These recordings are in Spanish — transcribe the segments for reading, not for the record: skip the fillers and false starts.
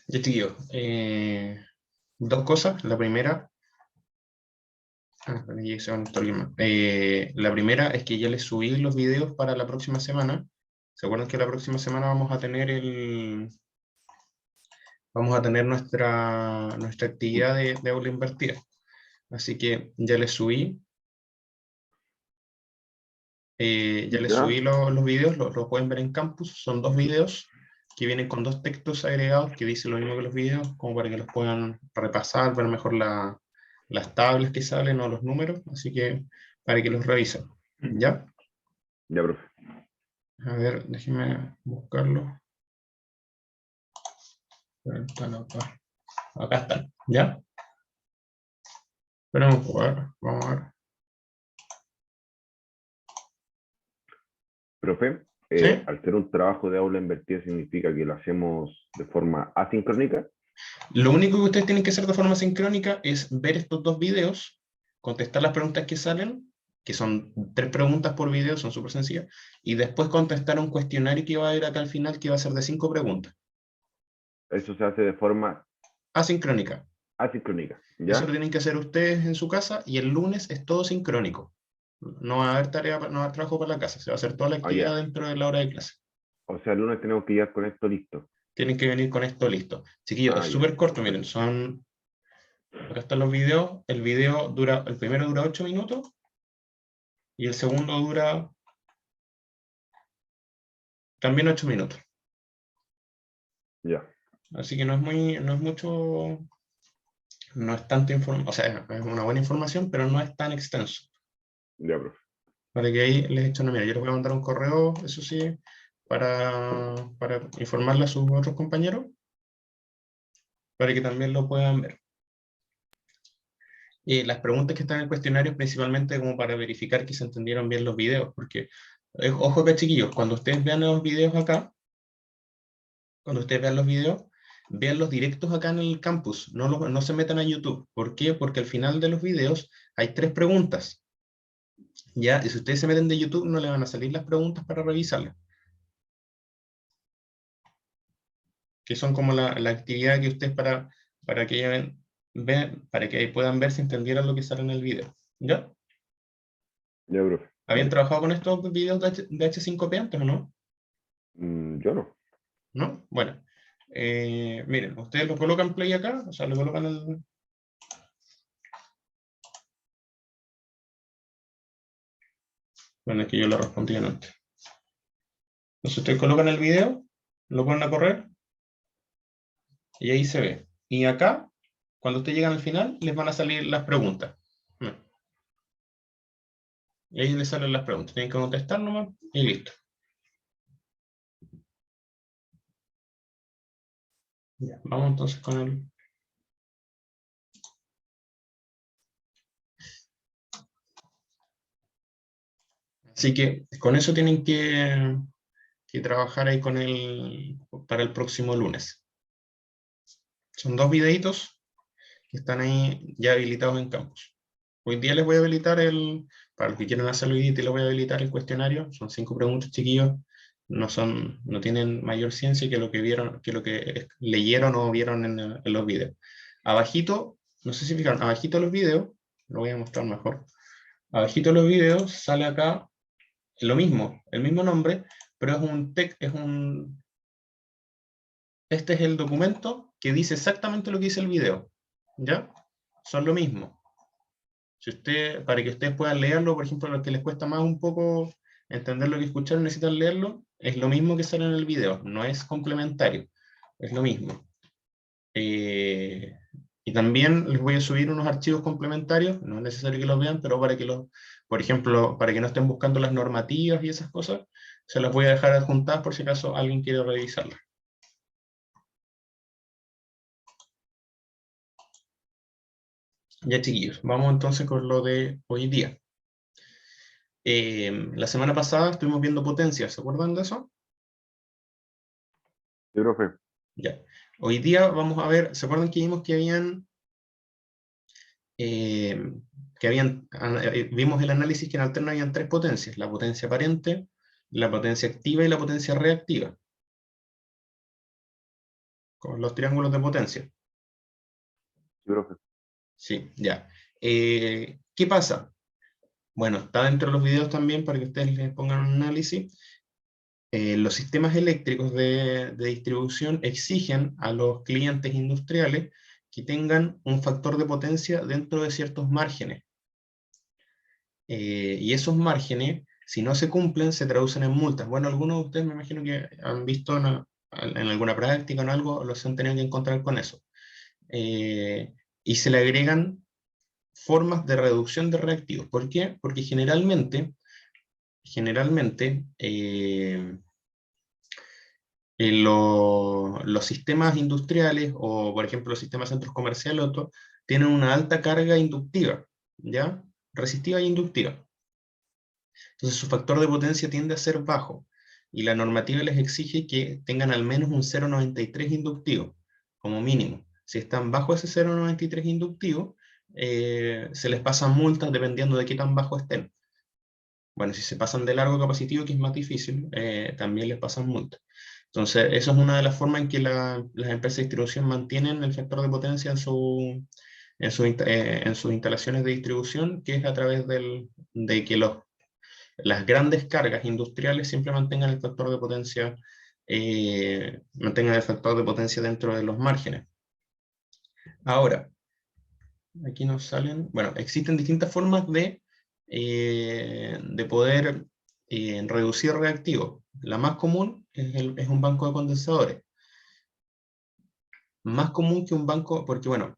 Ya chiquillo, dos cosas. La primera, la primera es que ya les subí los videos para la próxima semana. ¿Se acuerdan que la próxima semana vamos a tener nuestra actividad de aula invertida? Así que ya les subí. Ya les ¿Ya? subí los videos, los pueden ver en Campus. Son dos videos que vienen con dos textos agregados que dicen lo mismo que los videos, como para que los puedan repasar, ver mejor las tablas que salen o los números. Así que para que los revisen. ¿Ya? Ya, profe. A ver, déjenme buscarlo. Están acá. Acá están. ¿Ya? Esperemos, vamos a ver. Profe, ¿Sí? al ser un trabajo de aula invertida significa que lo hacemos de forma asincrónica. Lo único que ustedes tienen que hacer de forma sincrónica es ver estos dos videos, contestar las preguntas que salen, que son 3 preguntas por video, son súper sencillas, y después contestar un cuestionario que va a ir acá al final, que va a ser de 5 preguntas. Eso se hace de forma Asincrónica. asincrónica, Eso lo ¿ya? tienen que hacer ustedes en su casa, y el lunes es todo sincrónico. No va a haber tarea, no va a haber trabajo para la casa, se va a hacer toda la Ah, actividad ya. dentro de la hora de clase. O sea, el lunes tenemos que llegar con esto listo. Tienen que venir con esto listo. Chiquillos, es Ah, ya, súper corto, miren, perfecto. acá están los videos, el primero dura 8 minutos, y el segundo dura también 8 minutos. Ya, Así que no es mucho, no es tanta información, o sea, es una buena información, pero no es tan extenso. ya, profe. Para que ahí les echen una mira. Yo les voy a mandar un correo, eso sí, para informarle a sus otros compañeros, para que también lo puedan ver. Y las preguntas que están en el cuestionario es principalmente como para verificar que se entendieron bien los videos, porque, ojo acá chiquillos, cuando ustedes vean los videos acá, cuando ustedes vean los videos, vean los directos acá en el campus, no se metan a YouTube. ¿Por qué? Porque al final de los videos hay 3 preguntas, ¿ya? Y si ustedes se meten de YouTube, no le van a salir las preguntas para revisarlas, que son como la actividad que ustedes para que para que puedan ver si entendieron lo que sale en el video, ¿ya? Ya, profe. ¿Habían Vale. trabajado con estos videos de H5P antes o no? Yo no. ¿No? Bueno, miren, ustedes lo colocan play acá, o sea, lo colocan el... Bueno, es que yo lo respondí antes. Entonces ustedes colocan el video, lo ponen a correr, y ahí se ve. Y acá, cuando ustedes llegan al final, les van a salir las preguntas. Y ahí les salen las preguntas. Tienen que contestar nomás y listo. Ya, vamos entonces con el... Así que con eso tienen que trabajar ahí para el próximo lunes. Son 2 videitos que están ahí ya habilitados en Campus. Hoy día les voy a habilitar para los que quieran hacerlo hoy día, les voy a habilitar el cuestionario. Son 5 preguntas, chiquillos. No tienen mayor ciencia que lo que vieron, que lo que leyeron o vieron en los videos. Abajito, no sé si fijaron, abajito de los videos, lo voy a mostrar mejor. Abajito de los videos sale acá lo mismo, el mismo nombre, pero este es el documento que dice exactamente lo que dice el video. ¿Ya? Son lo mismo. Para que ustedes puedan leerlo, por ejemplo, a los que les cuesta más un poco entender lo que escucharon, necesitan leerlo, es lo mismo que sale en el video, no es complementario, es lo mismo. Y también les voy a subir unos archivos complementarios, no es necesario que los vean, pero por ejemplo, para que no estén buscando las normativas y esas cosas, se las voy a dejar adjuntadas por si acaso alguien quiere revisarlas. Ya chiquillos, vamos entonces con lo de hoy día. La semana pasada estuvimos viendo potencias, ¿se acuerdan de eso? Sí, profe. Ya. Hoy día vamos a ver, ¿se acuerdan que vimos eh, vimos el análisis que en alterno habían 3 potencias, la potencia aparente, la potencia activa y la potencia reactiva? con los triángulos de potencia. Sí, profe. Sí, ya. ¿Qué pasa? Bueno, está dentro de los videos también para que ustedes les pongan un análisis. Los sistemas eléctricos de distribución exigen a los clientes industriales que tengan un factor de potencia dentro de ciertos márgenes. Y esos márgenes, si no se cumplen, se traducen en multas. Bueno, algunos de ustedes me imagino que han visto en alguna práctica o en algo, los han tenido que encontrar con eso. Y se le agregan formas de reducción de reactivos. ¿Por qué? Porque generalmente los sistemas industriales, o por ejemplo los sistemas centros comerciales, otros, tienen una alta carga inductiva, ¿ya? Resistiva e inductiva. Entonces su factor de potencia tiende a ser bajo, y la normativa les exige que tengan al menos un 0,93 inductivo, como mínimo. Si están bajo ese 0,93 inductivo, se les pasan multas dependiendo de qué tan bajo estén. Bueno, si se pasan de largo capacitivo, que es más difícil, también les pasan multas. Entonces, eso es una de las formas en que las empresas de distribución mantienen el factor de potencia en sus instalaciones de distribución, que es a través de que las grandes cargas industriales siempre mantengan el factor de potencia, dentro de los márgenes. Ahora, aquí nos salen, bueno, existen distintas formas de poder reducir reactivos. La más común es un banco de condensadores. Más común que un banco, porque bueno,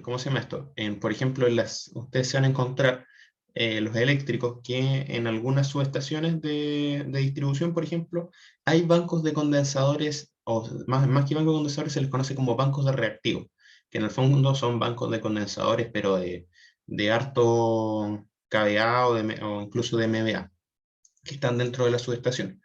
¿cómo se llama esto? Por ejemplo, ustedes se van a encontrar los eléctricos que en algunas subestaciones de distribución, por ejemplo, hay bancos de condensadores, o más que bancos de condensadores se les conoce como bancos de reactivos, que en el fondo son bancos de condensadores, pero de harto kVA o incluso de MVA, que están dentro de la subestación.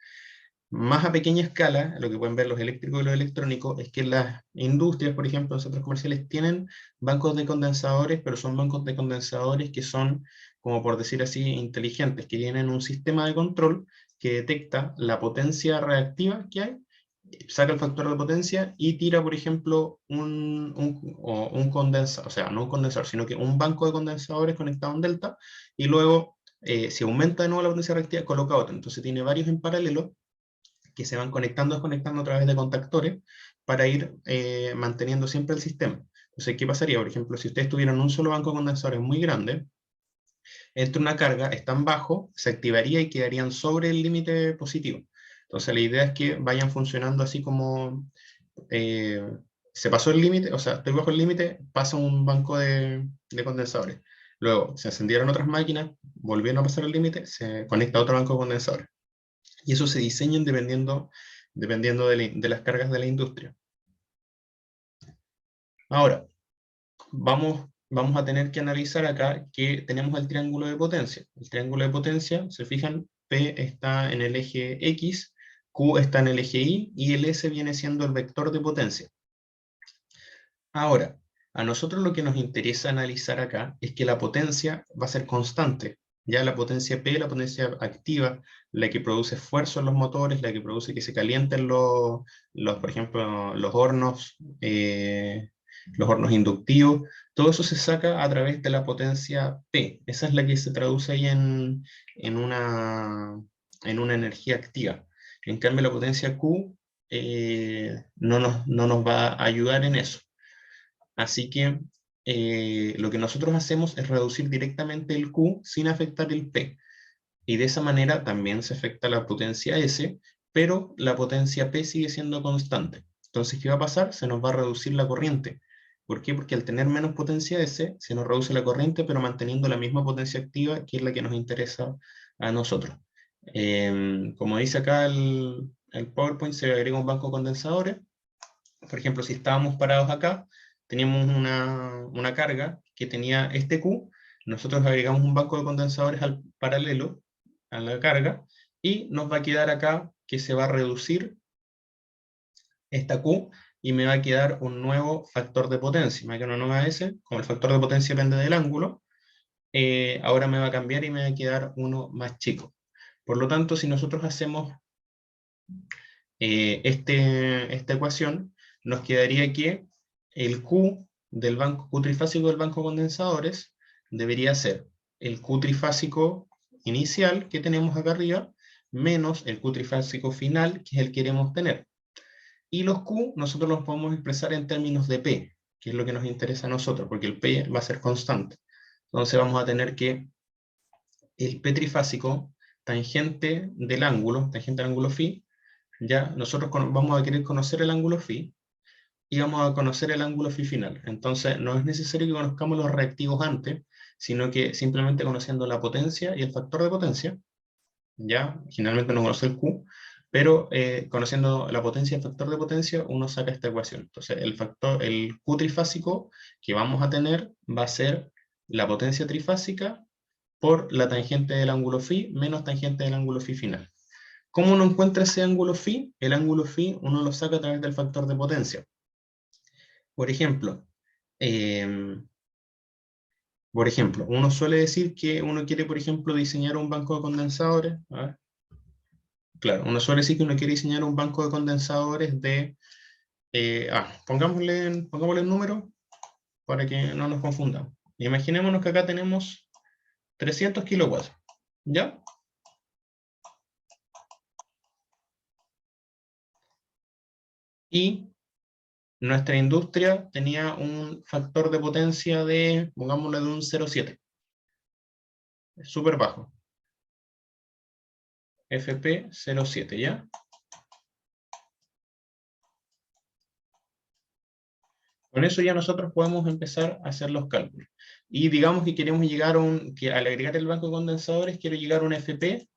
Más a pequeña escala, lo que pueden ver los eléctricos y los electrónicos, es que las industrias, por ejemplo, en centros comerciales, tienen bancos de condensadores, pero son bancos de condensadores que son, como por decir así, inteligentes, que tienen un sistema de control que detecta la potencia reactiva que hay, saca el factor de potencia y tira, por ejemplo, un condensador, o sea, no un condensador, sino que un banco de condensadores conectado a un delta, y luego, si aumenta de nuevo la potencia reactiva, coloca otro. Entonces tiene varios en paralelo que se van conectando, desconectando a través de contactores para ir manteniendo siempre el sistema. Entonces, ¿qué pasaría? Por ejemplo, si ustedes tuvieran un solo banco de condensadores muy grande, entre una carga, están bajo, se activaría y quedarían sobre el límite positivo. Entonces, la idea es que vayan funcionando así como se pasó el límite, o sea, estoy bajo el límite, pasa un banco de condensadores. Luego, se encendieron otras máquinas, volvieron a pasar el límite, se conecta a otro banco de condensadores. Y eso se diseña dependiendo de las cargas de la industria. Ahora, vamos a tener que analizar acá que tenemos el triángulo de potencia. El triángulo de potencia, se fijan, P está en el eje X, Q está en el eje Y, y el S viene siendo el vector de potencia. Ahora, a nosotros lo que nos interesa analizar acá es que la potencia va a ser constante. Ya la potencia P, la potencia activa, la que produce esfuerzo en los motores, la que produce que se calienten por ejemplo, los hornos inductivos, todo eso se saca a través de la potencia P. Esa es la que se traduce ahí en una energía activa. En cambio, la potencia Q no nos va a ayudar en eso. Así que lo que nosotros hacemos es reducir directamente el Q sin afectar el P. Y de esa manera también se afecta la potencia S, pero la potencia P sigue siendo constante. Entonces, ¿qué va a pasar? Se nos va a reducir la corriente. ¿Por qué? Porque al tener menos potencia S, se nos reduce la corriente, pero manteniendo la misma potencia activa, que es la que nos interesa a nosotros. Como dice acá el PowerPoint, se agrega un banco de condensadores. Por ejemplo, si estábamos parados acá, teníamos una carga que tenía este Q, nosotros agregamos un banco de condensadores al paralelo a la carga, y nos va a quedar acá que se va a reducir esta Q, y me va a quedar un nuevo factor de potencia. Me va a quedar una nueva S, como el factor de potencia depende del ángulo, ahora me va a cambiar y me va a quedar uno más chico. Por lo tanto, si nosotros hacemos esta ecuación, nos quedaría que el Q del banco Q trifásico del banco de condensadores debería ser el Q trifásico inicial que tenemos acá arriba, menos el Q trifásico final, que es el que queremos tener. Y los Q nosotros los podemos expresar en términos de P, que es lo que nos interesa a nosotros, porque el P va a ser constante. Entonces vamos a tener que el P trifásico, tangente del ángulo phi, ya nosotros vamos a querer conocer el ángulo phi, y vamos a conocer el ángulo phi final. Entonces no es necesario que conozcamos los reactivos antes, sino que simplemente conociendo la potencia y el factor de potencia, ya, generalmente no conoce el Q, pero conociendo la potencia y el factor de potencia, uno saca esta ecuación. Entonces el Q trifásico que vamos a tener va a ser la potencia trifásica por la tangente del ángulo phi menos tangente del ángulo phi final. ¿Cómo uno encuentra ese ángulo phi? El ángulo phi uno lo saca a través del factor de potencia. Por ejemplo, uno suele decir que uno quiere, por ejemplo, diseñar un banco de condensadores. A ver. Claro, uno suele decir que uno quiere diseñar un banco de condensadores de... pongámosle el número para que no nos confundamos. Imaginémonos que acá tenemos 300 kilowatts, ¿ya? Y nuestra industria tenía un factor de potencia de, pongámosle, de un 0,7. Es súper bajo. FP 0,7, ¿ya? Con eso ya nosotros podemos empezar a hacer los cálculos. Y digamos que queremos llegar a que al agregar el banco de condensadores, quiero llegar a un FP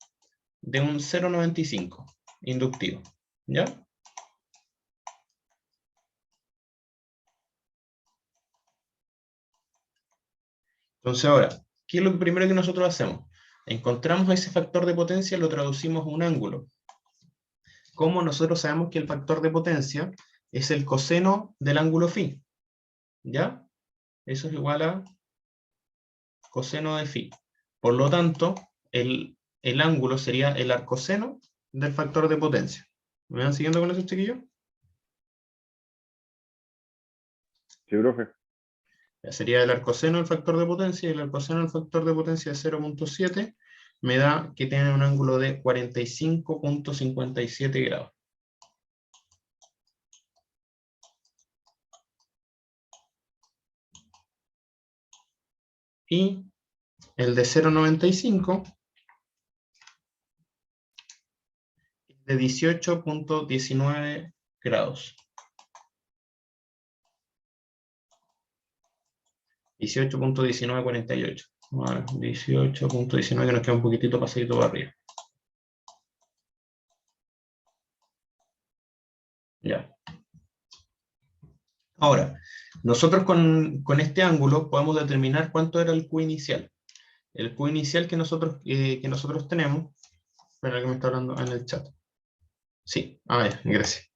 de un 0,95 inductivo, ¿ya? Entonces ahora, ¿qué es lo primero que nosotros hacemos? Encontramos ese factor de potencia, lo traducimos a un ángulo. ¿Cómo nosotros sabemos que el factor de potencia es el coseno del ángulo phi? ¿Ya? Eso es igual a coseno de phi. Por lo tanto, el ángulo sería el arcoseno del factor de potencia. ¿Me van siguiendo con eso, chiquillos? Sí, profe. Ya sería el arcoseno del factor de potencia, y el arcoseno del factor de potencia de 0,7 me da que tiene un ángulo de 45,57 grados. Y el de 0,95 de 18,19 grados. 18,1948. 18,19 que nos queda un poquitito pasadito para arriba. Ya. Ahora, nosotros con este ángulo podemos determinar cuánto era el Q inicial. El Q inicial que nosotros tenemos, espera que me está hablando en el chat. Sí, gracias.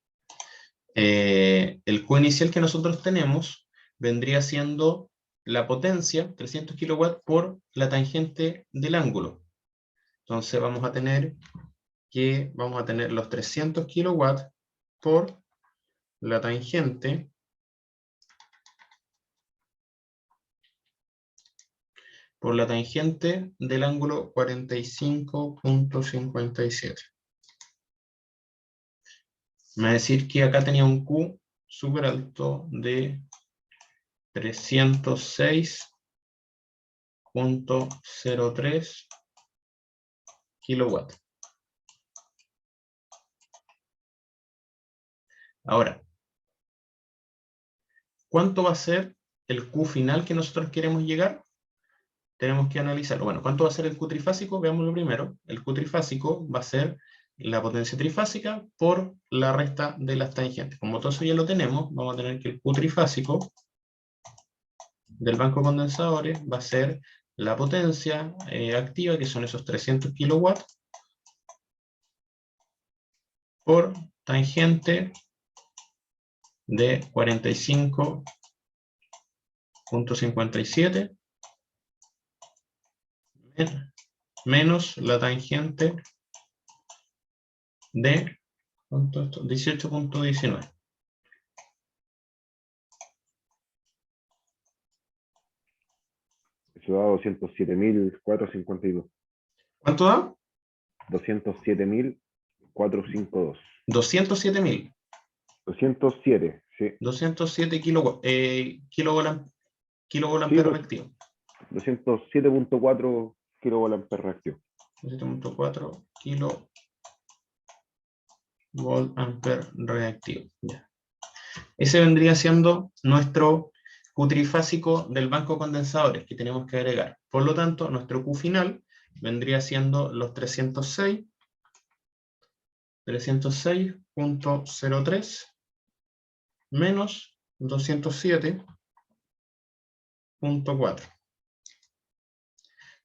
El Q inicial que nosotros tenemos vendría siendo la potencia, 300 kilowatts, por la tangente del ángulo. Entonces vamos a tener los 300 kilowatts por la tangente del ángulo 45,57. Me va a decir que acá tenía un Q súper alto de 306,03 kilowatts. Ahora, ¿cuánto va a ser el Q final que nosotros queremos llegar? Tenemos que analizarlo. Bueno, ¿cuánto va a ser el Q trifásico? Veámoslo primero. El Q trifásico va a ser la potencia trifásica por la resta de las tangentes. Como todo eso ya lo tenemos, vamos a tener que el Q trifásico del banco de condensadores va a ser la potencia activa, que son esos 300 kilowatts, por tangente de 45,57 menos la tangente de 18,19. Eso da 207.452. ¿Cuánto da? 207.452. 207.000. 207, sí. 207 Sí, kilovolt reactivo. 207.4 kilovolt reactivo. 207.4 kilovolt reactivo. Ya. Ese vendría siendo nuestro Q trifásico del banco de condensadores que tenemos que agregar. Por lo tanto, nuestro Q final vendría siendo los 306.03 menos 207.4.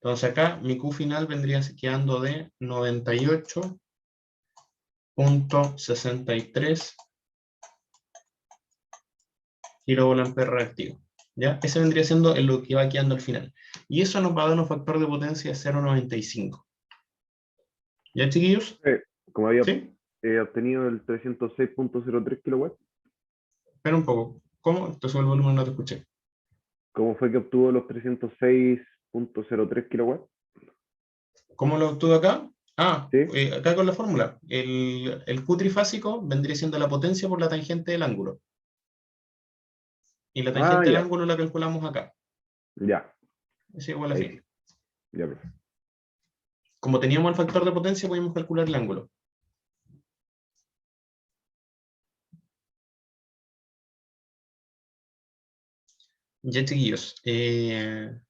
Entonces acá mi Q final vendría quedando de 98.63 kilovolt reactivo. ¿Ya? Ese vendría siendo lo que va quedando al final. Y eso nos va a dar un factor de potencia de 0.95. ¿Ya, chiquillos? Como había ¿Sí? obtenido el 306.03 kilowatts, Espera un poco. ¿Cómo? Entonces el volumen no te escuché. ¿cómo fue que obtuvo los 306.03 kilowatts? ¿Cómo lo obtuve acá? ¿Sí? Acá con la fórmula. El Q trifásico vendría siendo la potencia por la tangente del ángulo. Y la Ah, tangente del ya, ángulo la calculamos acá. ya, Es igual a ahí phi. sí, ya, perfecto. Como teníamos el factor de potencia, podíamos calcular el ángulo. Ya, chiquillos. Eso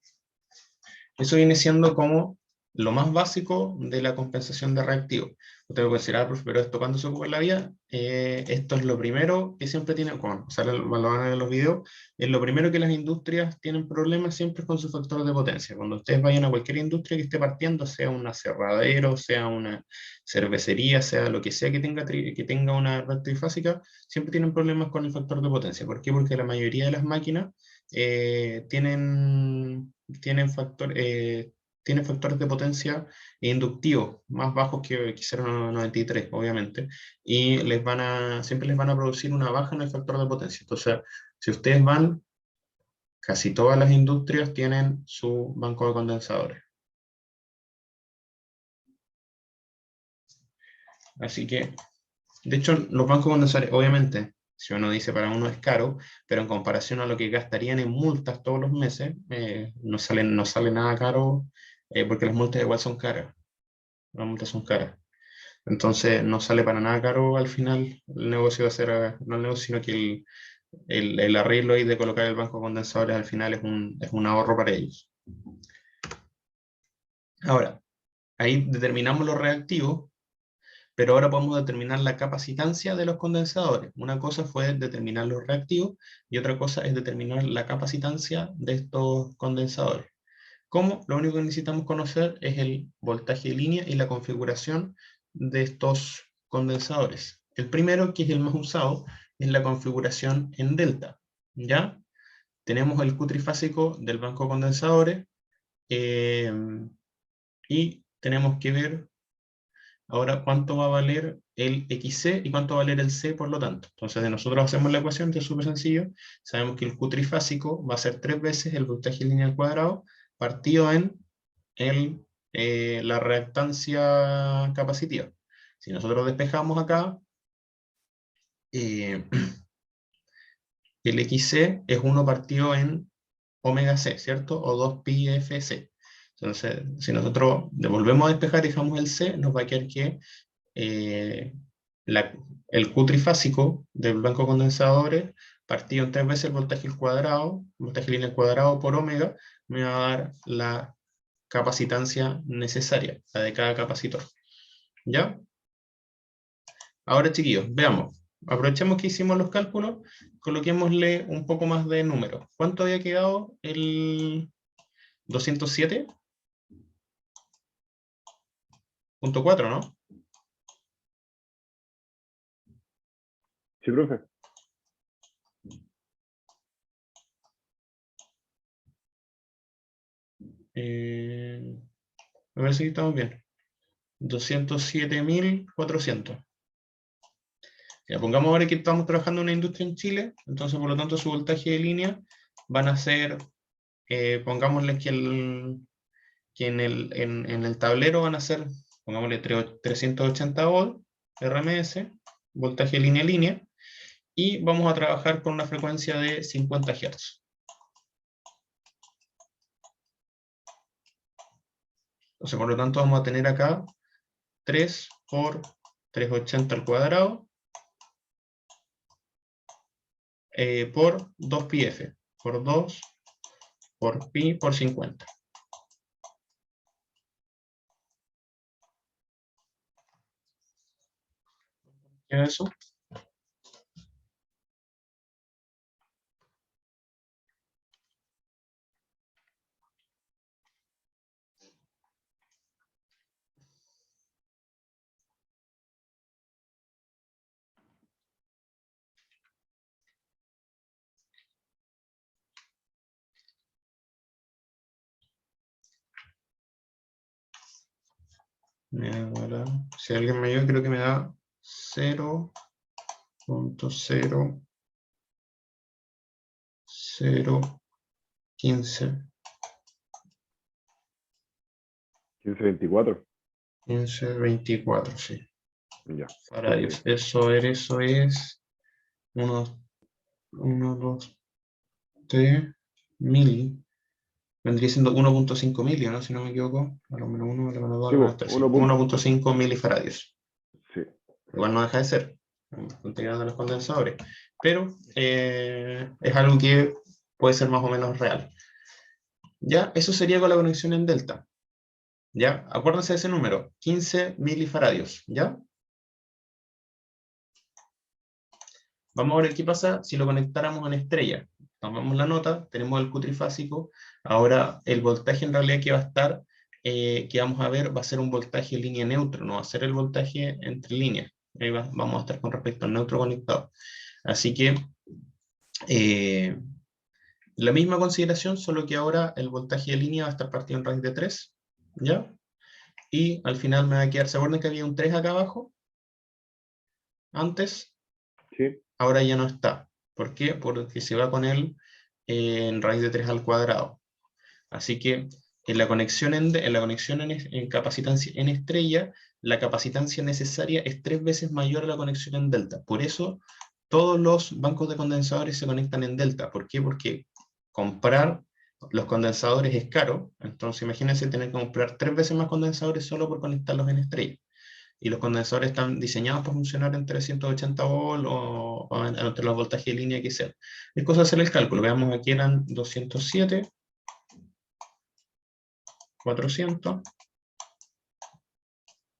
viene siendo como lo más básico de la compensación de reactivos. Usted puede decir, profe, pero ¿esto cuándo se ocupa en la vida? Esto es lo primero que siempre tiene, cuando lo van a ver en los videos, es lo primero que las industrias tienen problemas siempre con su factor de potencia. Cuando ustedes vayan a cualquier industria que esté partiendo, sea un aserradero, sea una cervecería, sea lo que sea que tenga una red trifásica, siempre tienen problemas con el factor de potencia. ¿Por qué? Porque la mayoría de las máquinas tienen factores de potencia inductivos más bajos que 0.93, obviamente, y siempre les van a producir una baja en el factor de potencia. Entonces, si ustedes van, casi todas las industrias tienen su banco de condensadores. Así que, de hecho, los bancos de condensadores, obviamente, si uno dice para uno es caro, pero en comparación a lo que gastarían en multas todos los meses, no sale nada caro, porque las multas igual son caras. Las multas son caras. Entonces no sale para nada caro al final el negocio de hacer, no el negocio, sino que el arreglo ahí de colocar el banco de condensadores al final es un ahorro para ellos. Ahora, ahí determinamos los reactivos, pero ahora podemos determinar la capacitancia de los condensadores. Una cosa fue determinar los reactivos y otra cosa es determinar la capacitancia de estos condensadores. ¿Cómo? Lo único que necesitamos conocer es el voltaje de línea y la configuración de estos condensadores. El primero, que es el más usado, es la configuración en delta. ¿Ya? Tenemos el Q trifásico del banco de condensadores y tenemos que ver ahora cuánto va a valer el XC y cuánto va a valer el C, por lo tanto. Entonces, si nosotros hacemos la ecuación, que es súper sencillo, sabemos que el Q trifásico va a ser 3 veces el voltaje de línea al cuadrado partido en la reactancia capacitiva. Si nosotros despejamos acá, eh, el XC es 1 partido en omega C, ¿cierto? O 2 pi FC. Entonces, si nosotros devolvemos a despejar y dejamos el C, nos va a quedar que eh, el Q trifásico del banco de condensadores partido en 3 veces el voltaje al cuadrado, voltaje lineal al cuadrado por omega, me va a dar la capacitancia necesaria, la de cada capacitor. ¿Ya? Ahora, chiquillos, veamos. Aprovechemos que hicimos los cálculos, coloquémosle un poco más de números. ¿Cuánto había quedado el 207.4, no? Sí, profe. A ver si estamos bien. 207.400. Ya, pongamos ahora que estamos trabajando en una industria en Chile, entonces por lo tanto su voltaje de línea van a ser pongámosle que en el tablero van a ser, pongámosle 380 volt, RMS, voltaje línea a línea, y vamos a trabajar con una frecuencia de 50 Hz. Entonces, por lo tanto, vamos a tener acá 3 por 380 al cuadrado por 2πf, por 2 por pi por 50. ¿Qué es eso? Si alguien me ayuda, creo que me da 0.0015. 1524. 1524, sí. Ya. Faradios. Eso es 1, 2, 3 mil. Vendría siendo 1.5 mili, ¿no? Si no me equivoco. A lo menos 1, a lo menos 2, a Sí, lo menos 3. 1.5 milifaradios. sí. Igual no deja de ser. Integrando los condensadores. Pero es algo que puede ser más o menos real. Ya, eso sería con la conexión en delta. ¿Ya? Acuérdense de ese número, 15 milifaradios, ¿ya? Vamos a ver qué pasa si lo conectáramos en estrella. Tomamos la nota, tenemos el Q trifásico, ahora el voltaje en realidad que va a estar, que vamos a ver, va a ser un voltaje línea neutro, no va a ser el voltaje entre líneas. Ahí vamos a estar con respecto al neutro conectado. Así que, la misma consideración, solo que ahora el voltaje de línea va a estar partido en raíz de 3, ¿ya? Y al final me va a quedar, ¿se acuerdan que había un 3 acá abajo? Antes, Sí. ahora ya no está. ¿Por qué? Porque se va con él en raíz de 3 al cuadrado. Así que en la conexión en capacitancia en estrella, la capacitancia necesaria es 3 veces mayor a la conexión en delta. Por eso todos los bancos de condensadores se conectan en delta. ¿Por qué? Porque comprar los condensadores es caro. Entonces imagínense tener que comprar 3 veces más condensadores solo por conectarlos en estrella. Y los condensadores están diseñados para funcionar en 380 volt o entre los voltajes de línea que sean. Es cosa de hacer el cálculo. Veamos, aquí eran 207, 400,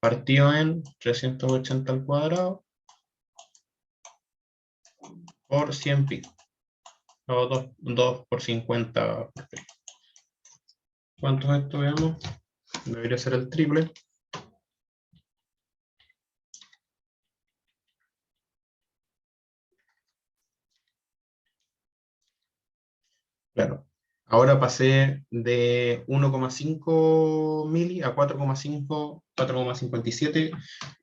partido en 380 al cuadrado por 100 pi. O 2 por 50 por pi. ¿Cuánto es esto? Veamos. Debería ser el triple. Claro. Ahora pasé de 1,5 mili a 4,5, 4,57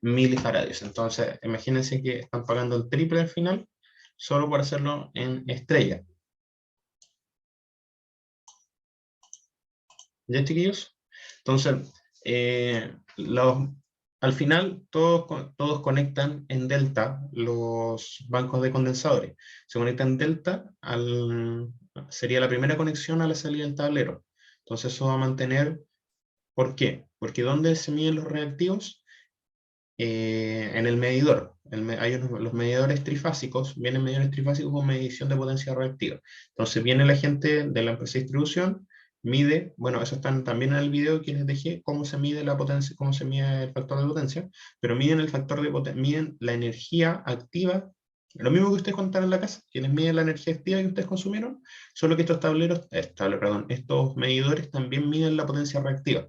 milifaradios. Entonces, imagínense que están pagando el triple al final, solo por hacerlo en estrella. ¿Ya, chiquillos? Entonces, al final todos conectan en delta los bancos de condensadores. Se conectan en delta, sería la primera conexión a la salida del tablero. Entonces eso va a mantener, ¿por qué? Porque ¿dónde se miden los reactivos? En el medidor. Hay los medidores trifásicos, vienen medidores trifásicos con medición de potencia reactiva. Entonces viene la gente de la empresa de distribución, mide, bueno, eso están también en el video que les dejé, cómo se mide la potencia, cómo se mide el factor de potencia, pero miden el factor de potencia, miden la energía activa, lo mismo que ustedes contaron en la casa, quienes miden la energía activa que ustedes consumieron, solo que estos medidores también miden la potencia reactiva.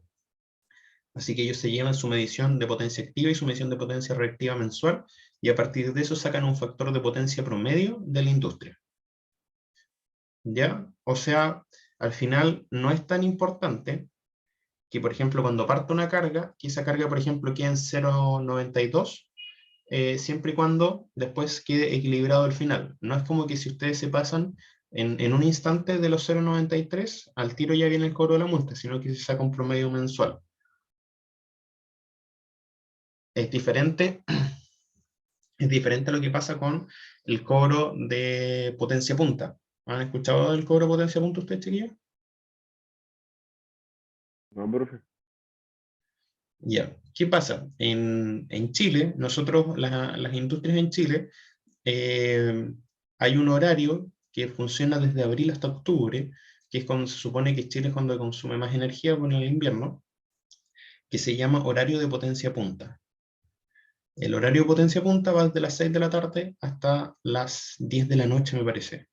Así que ellos se llevan su medición de potencia activa y su medición de potencia reactiva mensual, y a partir de eso sacan un factor de potencia promedio de la industria. ¿Ya? O sea, al final no es tan importante que, por ejemplo, cuando parta una carga, que esa carga, por ejemplo, quede en 0,92, siempre y cuando después quede equilibrado al final. No es como que si ustedes se pasan en un instante de los 0,93, al tiro ya viene el cobro de la multa, sino que se saca un promedio mensual. Es diferente, es diferente a lo que pasa con el cobro de potencia punta. ¿Han escuchado del cobro de potencia punta ustedes, chiquillos? No, profe. Ya. ¿Qué pasa? En Chile, nosotros, las industrias en Chile, eh, hay un horario que funciona desde abril hasta octubre, que es cuando se supone que Chile es cuando consume más energía con el invierno, que se llama horario de potencia punta. El horario de potencia punta va desde las 6 de la tarde hasta las 10 de la noche, me parece.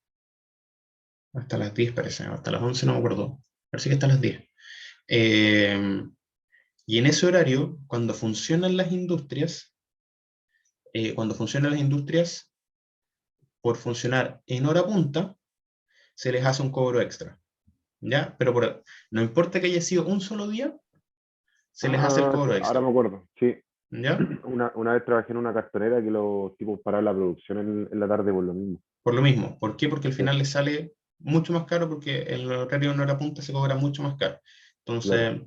Hasta las 10 parece, hasta las 11 no me acuerdo. Parece que hasta las 10. Eh, y en ese horario, cuando funcionan las industrias, por funcionar en hora punta, se les hace un cobro extra. ¿Ya? Pero no importa que haya sido un solo día, se les hace el Ah, sí, cobro ahora me extra. acuerdo, sí. ¿Ya? Una vez trabajé en una cartonera que los tipos pararon la producción en la tarde por lo mismo. Por lo mismo. ¿Por qué? Porque al Sí, final les sale mucho más caro porque el horario en hora punta se cobra mucho más caro. claro. Entonces,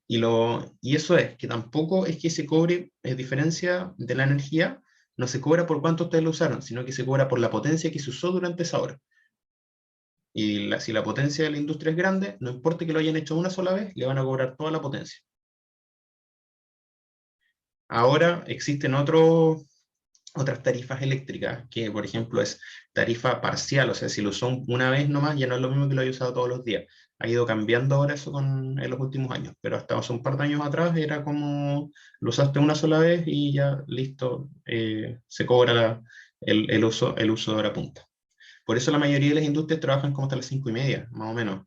y eso es, que tampoco es que se cobre, a diferencia de la energía, no se cobra por cuánto ustedes lo usaron, sino que se cobra por la potencia que se usó durante esa hora. Y si la potencia de la industria es grande, no importa que lo hayan hecho una sola vez, le van a cobrar toda la potencia. Ahora existen otras tarifas eléctricas, que por ejemplo es tarifa parcial, o sea, si lo usó una vez nomás, ya no es lo mismo que lo haya usado todos los días. Ha ido cambiando ahora eso en los últimos años, pero hasta hace un par de años atrás era como lo usaste una sola vez y ya listo, se cobra el uso de hora punta. Por eso la mayoría de las industrias trabajan como hasta las 5:30, más o menos.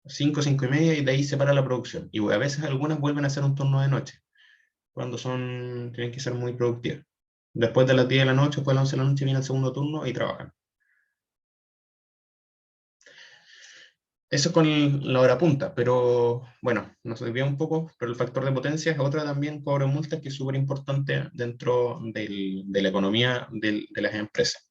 5, 5:30 y de ahí se para la producción. Y a veces algunas vuelven a hacer un turno de noche cuando tienen que ser muy productivas. Después de las 10 de la noche, después de las 11 de la noche viene el segundo turno y trabajan. Eso es con la hora punta, pero bueno, nos desvía un poco, pero el factor de potencia es otra también, cobro de multas, que es súper importante dentro de la economía de las empresas.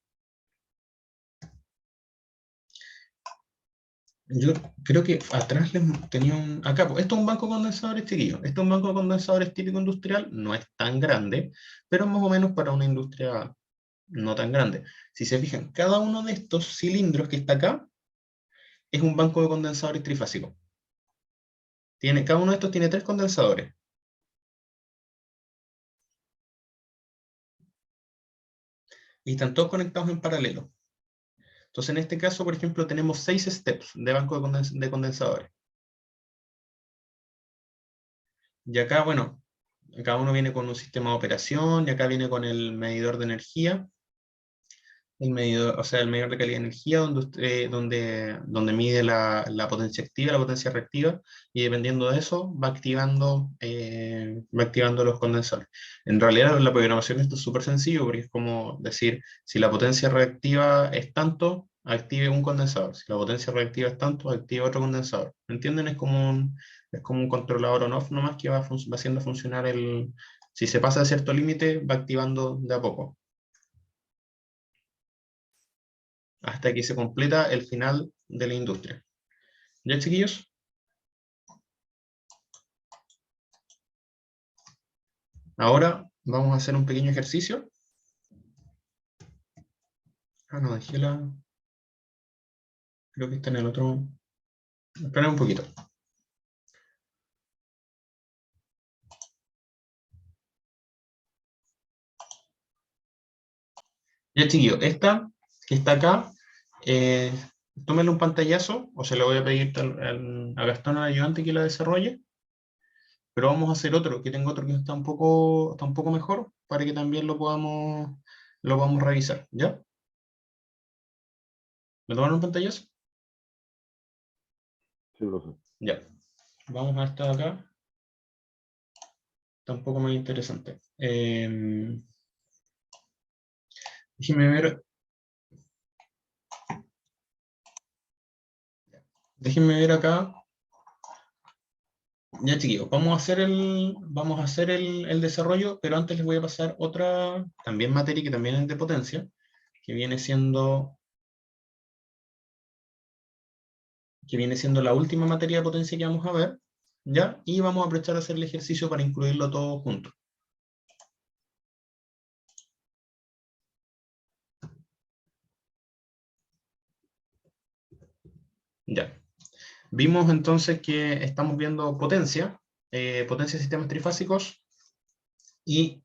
Yo creo que atrás tenía un... Acá, pues, esto es un banco de condensadores, chiquillos. Esto es un banco de condensadores típico industrial, no es tan grande, pero más o menos para una industria no tan grande. Si se fijan, cada uno de estos cilindros que está acá es un banco de condensadores trifásico. Cada uno de estos tiene 3 condensadores. Y están todos conectados en paralelo. Entonces, en este caso, por ejemplo, tenemos 6 steps de banco de condensadores. Y acá, bueno, cada uno viene con un sistema de operación, y acá viene con el medidor de energía, el medidor, o sea, el medidor de calidad de energía, donde mide la potencia activa, la potencia reactiva, y dependiendo de eso, va activando los condensadores. En realidad, la programación de esto es súper sencillo, porque es como decir, si la potencia reactiva es tanto, active un condensador. Si la potencia reactiva es tanto, active otro condensador. ¿Me entienden? Es como un controlador on-off nomás que va haciendo funcionar Si se pasa de cierto límite, va activando de a poco, hasta que se completa el final de la industria. ¿Ya, chiquillos? Ahora vamos a hacer un pequeño ejercicio. No, dejé creo que está en el otro. Espera un poquito. Ya, chiquillos, esta que está acá, eh, tómele un pantallazo, o se lo voy a pedir a Gastón, al ayudante, que la desarrolle, pero vamos a hacer otro, que tengo otro que está un poco mejor, para que también lo podamos revisar, ¿ya? ¿Me toman un pantallazo? Sí, lo sé. Ya. Vamos a esta de acá. Está un poco más interesante. Déjeme ver, déjenme ver acá. Ya, chiquillos, vamos a hacer el desarrollo, pero antes les voy a pasar otra, también materia que también es de potencia, que viene siendo que viene siendo la última materia de potencia que vamos a ver, ¿ya? Y vamos a aprovechar a hacer el ejercicio para incluirlo todo junto. Ya. Vimos entonces que estamos viendo potencia, potencia de sistemas trifásicos, y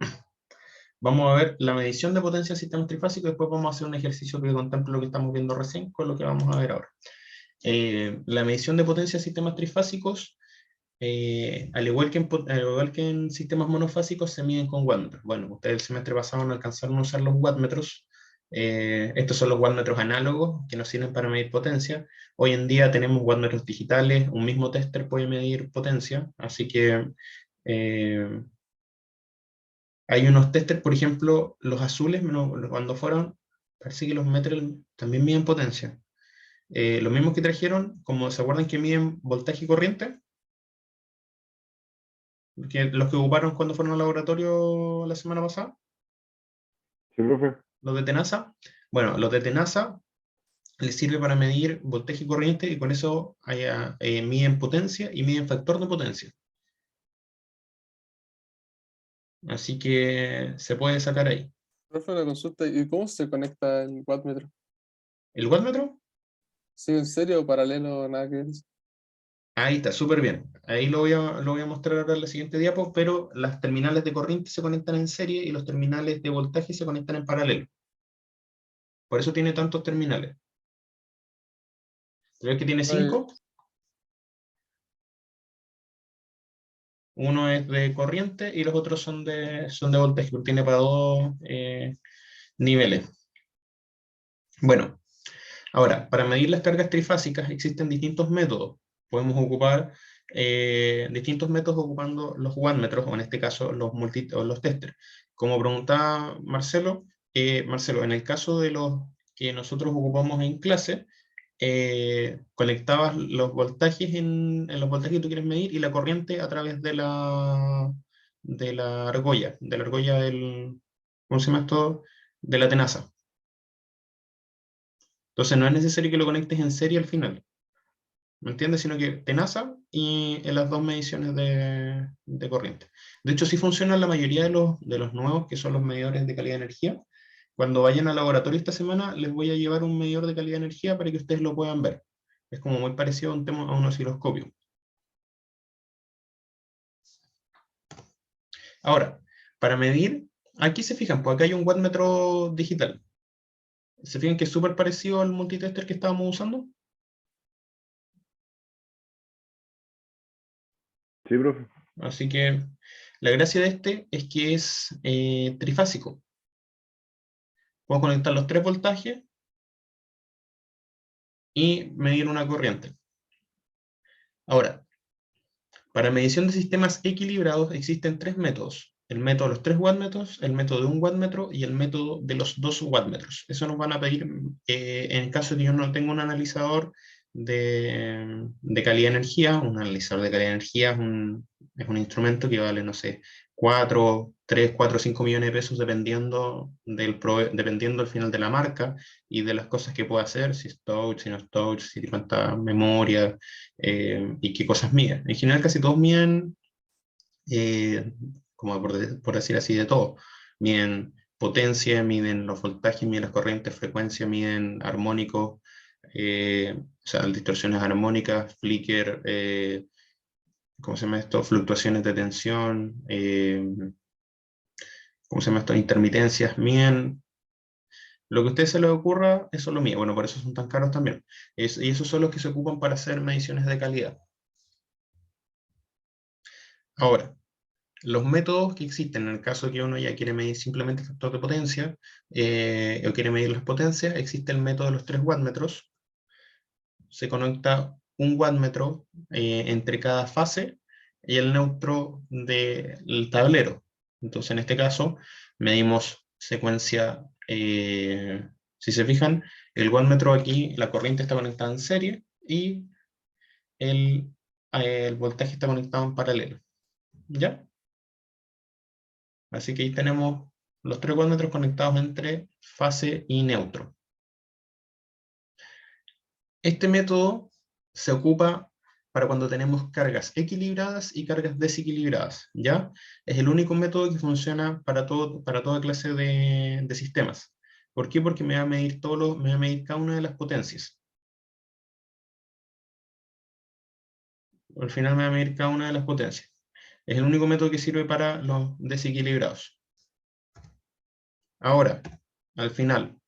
vamos a ver la medición de potencia de sistemas trifásicos, y después vamos a hacer un ejercicio que contemple lo que estamos viendo recién con lo que vamos a ver ahora. La medición de potencia de sistemas trifásicos, al igual que en sistemas monofásicos, se miden con wattmetros. Bueno, ustedes el semestre pasado no alcanzaron a usar los wattmetros. Estos son los wattmetros análogos que nos sirven para medir potencia. Hoy en día tenemos wattmetros digitales, un mismo tester puede medir potencia, así que hay unos testers, por ejemplo, los azules, cuando fueron, parece que los metros también miden potencia. Los mismos que trajeron, como se acuerdan que miden voltaje y corriente, los que ocuparon cuando fueron al laboratorio la semana pasada, Sí, profe. los de Tenasa. Bueno, los de Tenasa les sirve para medir voltaje y corriente, y con eso miden potencia y miden factor de potencia. Así que se puede sacar ahí. Profe, una consulta, ¿y cómo se conecta el wattmetro? ¿El wattmetro? ¿Sí, en serio o paralelo, nada que ver? Ahí está, súper bien. Ahí lo voy a mostrar ahora en la siguiente diapo, pero las terminales de corriente se conectan en serie y los terminales de voltaje se conectan en paralelo. Por eso tiene tantos terminales. ¿Ves que tiene Oye, 5? Uno es de corriente y los otros son de voltaje, porque tiene para dos niveles. Bueno, ahora, para medir las cargas trifásicas existen distintos métodos. Podemos ocupar distintos métodos ocupando los wattmetros, o en este caso o los testers. Como preguntaba Marcelo, Marcelo, en el caso de los que nosotros ocupamos en clase, conectabas los voltajes en los voltajes que tú quieres medir y la corriente a través de la argolla ¿cómo se llama esto? De la tenaza. Entonces no es necesario que lo conectes en serie al final, ¿me entiendes? Sino que tenaza y en las dos mediciones de corriente. De hecho, sí funciona la mayoría de los nuevos, que son los medidores de calidad de energía. Cuando vayan al laboratorio esta semana, les voy a llevar un medidor de calidad de energía para que ustedes lo puedan ver. Es como muy parecido a un osciloscopio. Ahora, para medir, aquí se fijan, pues acá hay un wattmetro digital. ¿Se fijan que es súper parecido al multitester que estábamos usando? Sí, profe. Así que la gracia de este es que es trifásico. Puedo conectar los 3 voltajes y medir una corriente. Ahora, para medición de sistemas equilibrados existen 3 métodos. El método de los 3 wattmetros, el método de 1 wattmetro y el método de los 2 wattmetros. Eso nos van a pedir en el caso de que yo no tenga un analizador de calidad de energía. Un analizador de calidad de energía es un instrumento que vale, no sé, 3, 4, 5 millones de pesos dependiendo al final de la marca y de las cosas que pueda hacer, si es touch, si no es touch, si cuánta memoria, y qué cosas miden. En general casi todos miden, como por decir así, de todo. Miden potencia, miden los voltajes, miden las corrientes, frecuencia, miden armónicos, o sea, distorsiones armónicas, flicker, ¿cómo se llama esto? Fluctuaciones de tensión, ¿cómo se llama esto? Intermitencias, miden lo que a ustedes se les ocurra, eso es lo mío. Bueno, por eso son tan caros también. Y esos son los que se ocupan para hacer mediciones de calidad. Ahora, los métodos que existen en el caso de que uno ya quiere medir simplemente el factor de potencia, o quiere medir las potencias, existe el método de los 3 wattmetros. Se conecta un wattmetro entre cada fase y el neutro del tablero. Entonces, en este caso, medimos secuencia. Si se fijan, el wattmetro aquí, la corriente está conectada en serie y el voltaje está conectado en paralelo. ¿Ya? Así que ahí tenemos los 3 wattmetros conectados entre fase y neutro. Este método se ocupa para cuando tenemos cargas equilibradas y cargas desequilibradas, ¿ya? Es el único método que funciona para toda clase de sistemas. ¿Por qué? Porque me va a medir me va a medir cada una de las potencias. Al final me va a medir cada una de las potencias. Es el único método que sirve para los desequilibrados. Ahora, al final,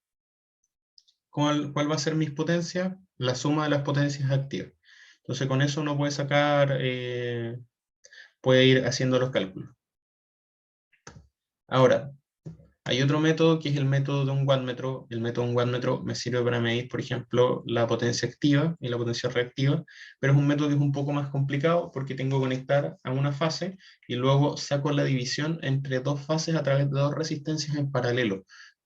¿cuál va a ser mis potencias? La suma de las potencias activas. Entonces con eso uno puede sacar, puede ir haciendo los cálculos. Ahora, hay otro método que es el método de un wattmetro. El método de un wattmetro me sirve para medir, por ejemplo, la potencia activa y la potencia reactiva, pero es un método que es un poco más complicado porque tengo que conectar a una fase y luego saco la división entre dos fases a través de dos resistencias en paralelo.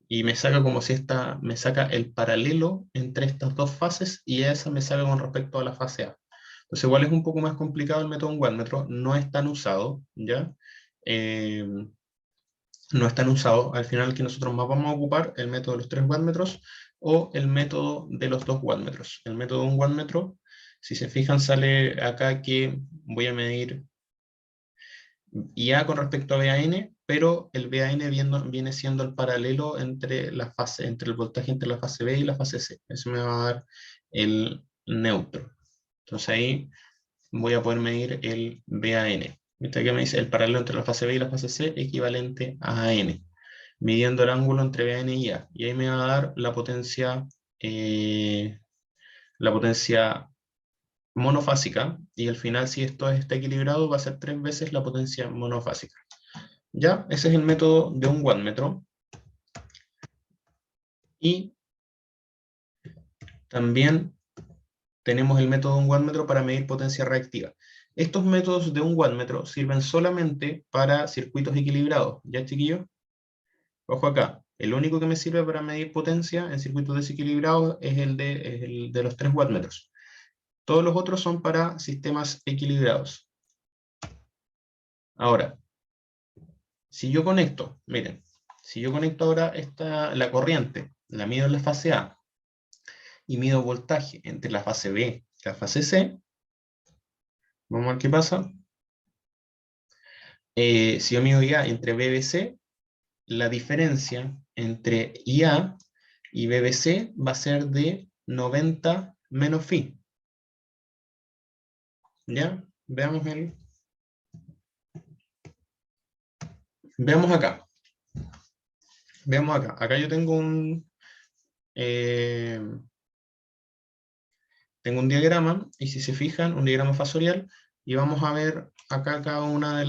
Y me saca como si me saca el paralelo entre estas dos fases y esa me saca con respecto a la fase A. Entonces igual es un poco más complicado el método de un wattmetro, no es tan usado, ¿ya? Eh, no están usados. Al final, que nosotros más vamos a ocupar el método de los 3 wattmetros o el método de los 2 wattmetros. El método de un wattmetro, si se fijan, sale acá que voy a medir IA con respecto a VAN, pero el VAN viene siendo el paralelo entre entre el voltaje entre la fase B y la fase C. Eso me va a dar el neutro. Entonces ahí voy a poder medir el VAN. Viste que me dice el paralelo entre la fase B y la fase C equivalente a AN, midiendo el ángulo entre BN y A. Y ahí me va a dar la potencia monofásica, y al final, si esto está equilibrado, va a ser 3 veces la potencia monofásica. ¿Ya? Ese es el método de un wattmetro. Y también tenemos el método de un wattmetro para medir potencia reactiva. Estos métodos de un wattmetro sirven solamente para circuitos equilibrados. ¿Ya, chiquillos? Ojo acá, el único que me sirve para medir potencia en circuitos desequilibrados es el de los 3 wattmetros. Todos los otros son para sistemas equilibrados. Ahora, si yo conecto, miren, si yo conecto ahora la corriente, la mido en la fase A, y mido voltaje entre la fase B y la fase C, vamos a ver qué pasa. Si yo mido IA entre B y C, la diferencia entre IA y BBC va a ser de 90 menos phi. ¿Ya? Veamos acá. Veamos acá. Acá yo eh, tengo un diagrama, y si se fijan, un diagrama fasorial, y vamos a ver acá cada una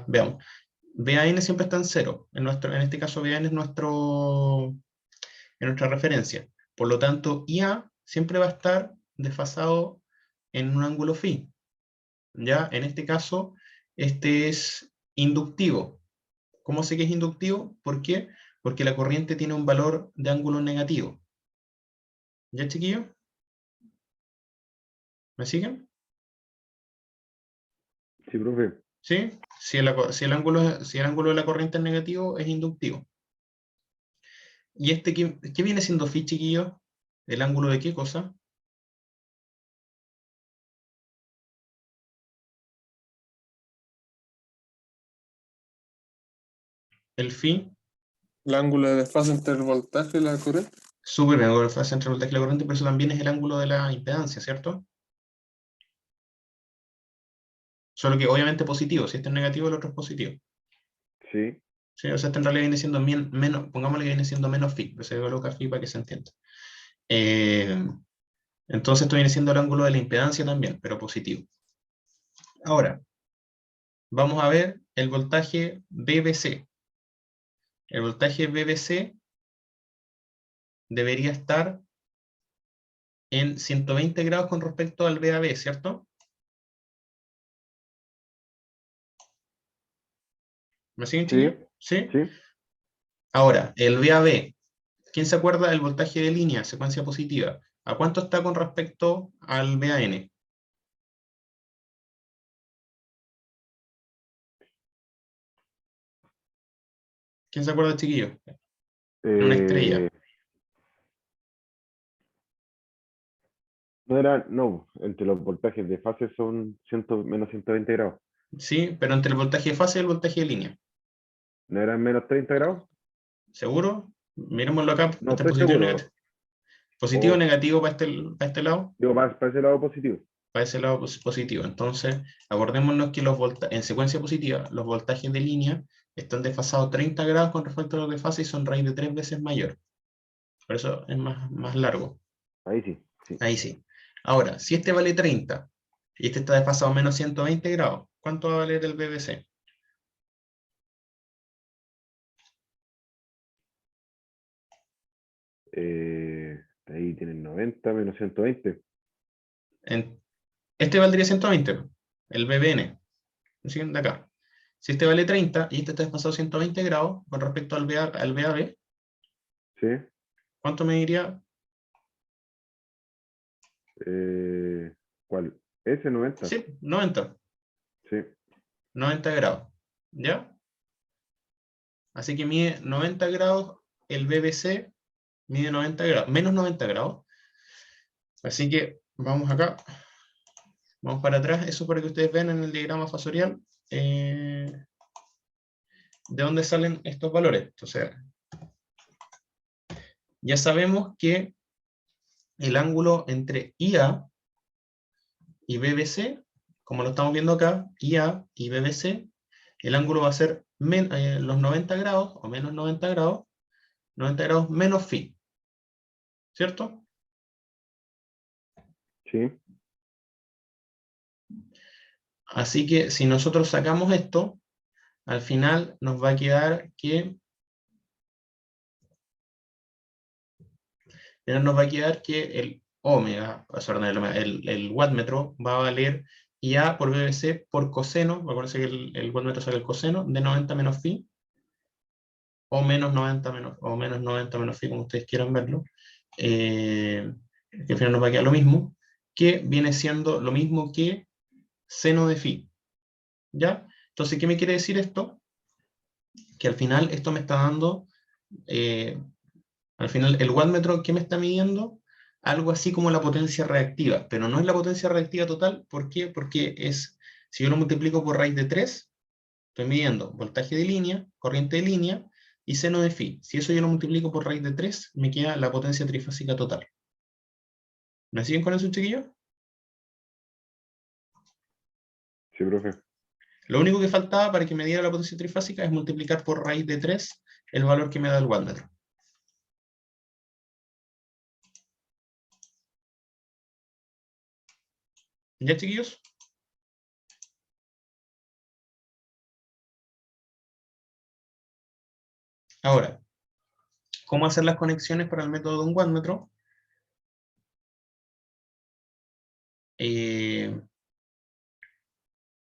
veamos. VAN siempre está en cero. En este caso, VAN es nuestra referencia. Por lo tanto, IA siempre va a estar desfasado en un ángulo phi. ¿Ya? En este caso, este es inductivo. ¿Cómo sé que es inductivo? ¿Por qué? Porque la corriente tiene un valor de ángulo negativo. ¿Ya, chiquillos? ¿Me siguen? Sí, profe. ¿Sí? Si el ángulo de la corriente es negativo, es inductivo. ¿Y qué viene siendo phi, chiquillos? ¿El ángulo de qué cosa? El phi. El ángulo de desfase entre el voltaje y la corriente. Súper bien, el fase entre el voltaje y la corriente, pero eso también es el ángulo de la impedancia, ¿cierto? Solo que obviamente positivo. Si este es negativo, el otro es positivo. Sí. Sí, o sea, este en realidad viene siendo menos, pongámosle que viene siendo menos phi, pero se coloca phi para que se entienda. Eh, entonces esto viene siendo el ángulo de la impedancia también, pero positivo. Ahora, vamos a ver el voltaje BBC. El voltaje BBC debería estar en 120 grados con respecto al VAB, ¿cierto? ¿Me siguen, Sí. chiquillos? ¿Sí? Sí. Ahora, el VAB, ¿quién se acuerda del voltaje de línea, secuencia positiva? ¿A cuánto está con respecto al VAN? ¿Quién se acuerda, chiquillo? En una estrella. Eh, No, entre los voltajes de fase son menos 120 grados. Sí, pero entre el voltaje de fase y el voltaje de línea. ¿No eran menos 30 grados? ¿Seguro? Miremoslo acá, No entre estoy positivo y negativo. seguro. Positivo o O negativo para este lado. digo, para ese lado positivo. Para ese lado positivo. Entonces, acordémonos que en secuencia positiva, los voltajes de línea están desfasados 30 grados con respecto a los de fase y son raíz de 3 veces mayor. Por eso es más largo. Ahí sí, sí. Ahí sí. Ahora, si este vale 30 y este está desfasado menos 120 grados, ¿cuánto va a valer el BBC? Ahí tienen 90 menos 120. Este valdría 120, el BBN. ¿Me siguen de acá? Si este vale 30 y este está desfasado 120 grados con respecto al BAB, ¿Sí? ¿cuánto me diría? ¿Cuál? Ese 90. Sí, 90. Sí. 90 grados. ¿Ya? Así que mide 90 grados, el BBC mide 90 grados, menos 90 grados. Así que vamos acá, vamos para atrás, eso para que ustedes vean en el diagrama fasorial de dónde salen estos valores. Entonces, ya sabemos que el ángulo entre IA y BBC, como lo estamos viendo acá, IA y BBC, el ángulo va a ser los 90 grados o menos 90 grados menos phi, ¿cierto? Sí. Así que si nosotros sacamos esto, al final nos va a quedar que el ómega, perdón, el wattmetro va a valer IA por BBC por coseno, acuérdense que el wattmetro sale el coseno de 90 menos phi, o menos 90 menos phi, como ustedes quieran verlo, que al final nos va a quedar lo mismo, que viene siendo lo mismo que seno de phi. ¿Ya? Entonces, ¿qué me quiere decir esto? Que al final esto me está dando, al final el wattmetro, ¿qué me está midiendo? Algo así como la potencia reactiva, pero no es la potencia reactiva total. ¿Por qué? Porque si yo lo multiplico por raíz de 3, estoy midiendo voltaje de línea, corriente de línea y seno de phi. Si eso yo lo multiplico por raíz de 3, me queda la potencia trifásica total. ¿Me siguen con eso, chiquillos? Sí, profe. Lo único que faltaba para que me diera la potencia trifásica es multiplicar por raíz de 3 el valor que me da el wattmetro. ¿Ya, chiquillos? Ahora, ¿cómo hacer las conexiones para el método de un wattmetro?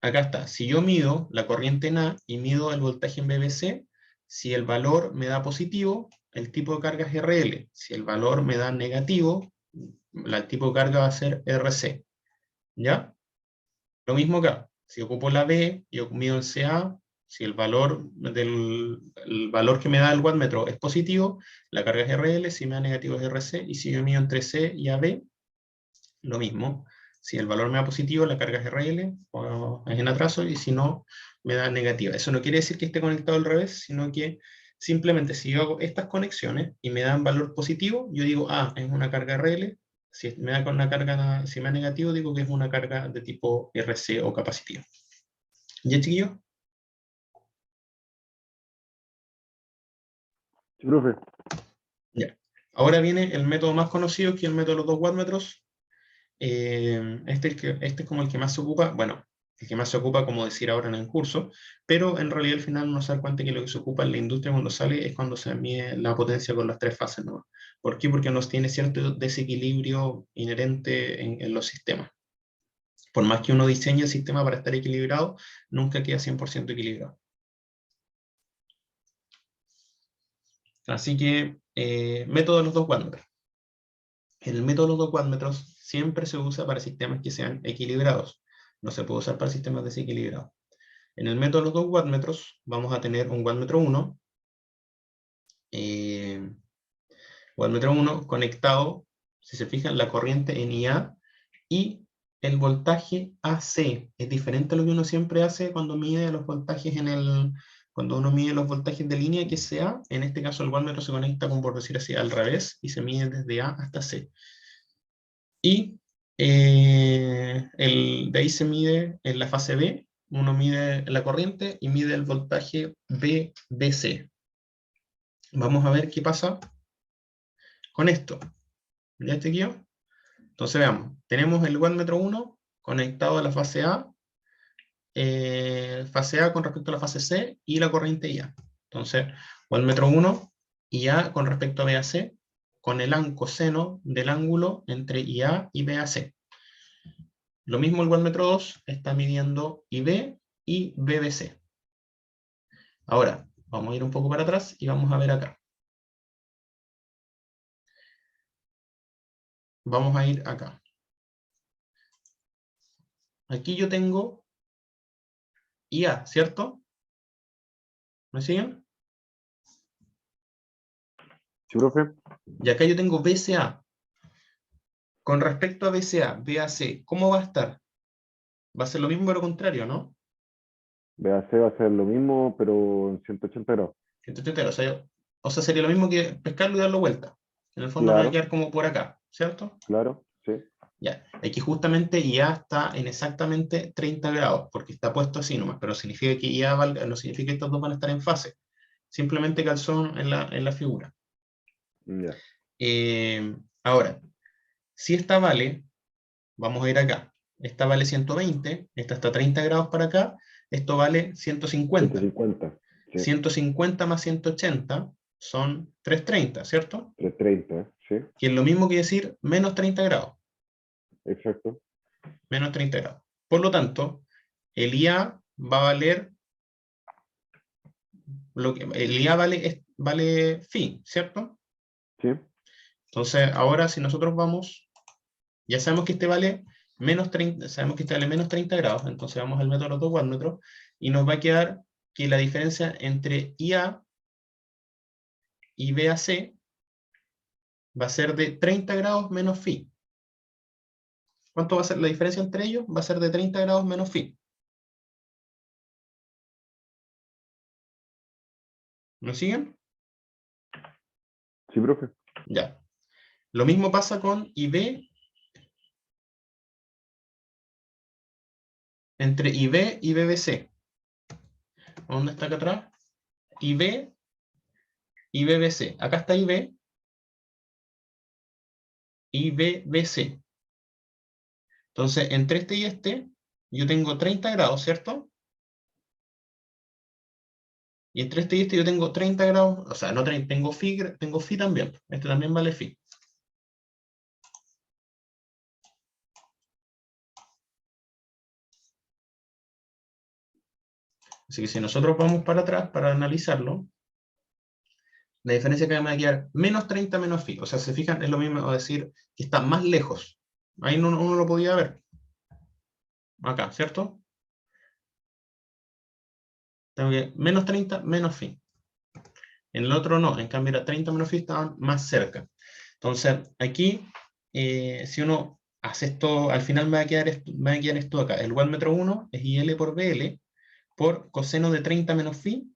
Acá está. Si yo mido la corriente en A y mido el voltaje en BBC, si el valor me da positivo, el tipo de carga es RL. Si el valor me da negativo, el tipo de carga va a ser RC. ¿Ya? Lo mismo acá. Si ocupo la B, yo mido en CA, si el valor que me da el wattmetro es positivo, la carga es RL, si me da negativo es RC, y si yo mido entre C y AB, lo mismo. Si el valor me da positivo, la carga es RL, o es en atraso, y si no, me da negativa. Eso no quiere decir que esté conectado al revés, sino que simplemente si yo hago estas conexiones y me dan valor positivo, yo digo, es una carga RL. Si me da si me da negativo, digo que es una carga de tipo RC o capacitiva. ¿Ya, chiquillos? Sí, profe. Ya. Ahora viene el método más conocido, que es el método de los 2 wattmetros. Este es como el que más se ocupa, bueno, el que más se ocupa, como decir ahora en el curso, pero en realidad al final uno se da cuenta que lo que se ocupa en la industria cuando sale es cuando se mide la potencia con las 3 fases, ¿no? ¿Por qué? Porque nos tiene cierto desequilibrio inherente en los sistemas. Por más que uno diseñe el sistema para estar equilibrado, nunca queda 100% equilibrado. Así que, método de los 2 wattmetros. El método de los 2 wattmetros siempre se usa para sistemas que sean equilibrados. No se puede usar para sistemas desequilibrados. En el método de los 2 wattmetros vamos a tener un wattmetro 1, wattmetro 1 conectado, si se fijan, la corriente en IA y el voltaje AC. Es diferente a lo que uno siempre hace cuando mide los voltajes cuando uno mide los voltajes de línea, que es CA. En este caso el wattmetro se conecta con, por decir así, al revés, y se mide desde A hasta C. Y de ahí se mide en la fase B, uno mide la corriente y mide el voltaje BBC. Vamos a ver qué pasa con esto. ¿Ya está aquí? Entonces veamos, tenemos el wattmetro 1 conectado a la fase A con respecto a la fase C y la corriente IA. Entonces, wattmetro 1 IA con respecto a BAC con el coseno del ángulo entre IA y BAC. Lo mismo el wattmetro 2 está midiendo IB y BBC. Ahora, vamos a ir un poco para atrás y vamos a ver acá. Vamos a ir acá. Aquí yo tengo IA, ¿cierto? ¿Me siguen? ¿Sí, profe? Y acá yo tengo BCA. Con respecto a BCA, BAC, ¿cómo va a estar? Va a ser lo mismo pero contrario, ¿no? BAC va a ser lo mismo, pero en 180 grados. Entonces, o sea, sería lo mismo que pescarlo y darlo vuelta. En el fondo me va a Claro, quedar como por acá, ¿cierto? claro, sí. Ya, aquí justamente IA está en exactamente 30 grados, porque está puesto así nomás, pero significa que IA no significa que estos dos van a estar en fase. Simplemente calzón en la figura. Ya. Ahora, si esta vale, vamos a ir acá, esta vale 120, esta está 30 grados para acá, esto vale 150. 150, sí. 150 más 180 son 330, ¿cierto? 330, sí, Que es lo mismo que decir menos 30 grados. exacto. Menos 30 grados. Por lo tanto, el IA va a valer, el IA vale phi, ¿cierto? Sí, Entonces, ahora si nosotros vamos, ya sabemos que este vale menos 30, sabemos que este vale menos 30 grados, entonces vamos al método de los 2 wattmetros, y nos va a quedar que la diferencia entre IA y BAC va a ser de 30 grados menos phi. ¿Cuánto va a ser la diferencia entre ellos? Va a ser de 30 grados menos phi. ¿Me siguen? sí, profe. Ya. Lo mismo pasa con IB, entre IB y BBC. ¿Dónde está acá atrás? IB y BBC. Acá está IB y BBC. Entonces, entre este y este, yo tengo 30 grados, ¿cierto? Y entre este y este yo tengo 30 grados, o sea, no 30, tengo phi también. Este también vale phi. Así que si nosotros vamos para atrás para analizarlo, la diferencia que me va a quedar menos 30 menos phi. O sea, se fijan, es lo mismo decir que está más lejos. Ahí uno lo podía ver. Acá, ¿cierto? Tengo que menos 30 menos phi. En el otro no, en cambio era 30 menos phi, estaban más cerca. Entonces, aquí, si uno hace esto, al final me va a quedar esto acá. El wattmetro 1 es IL por BL por coseno de 30 menos phi,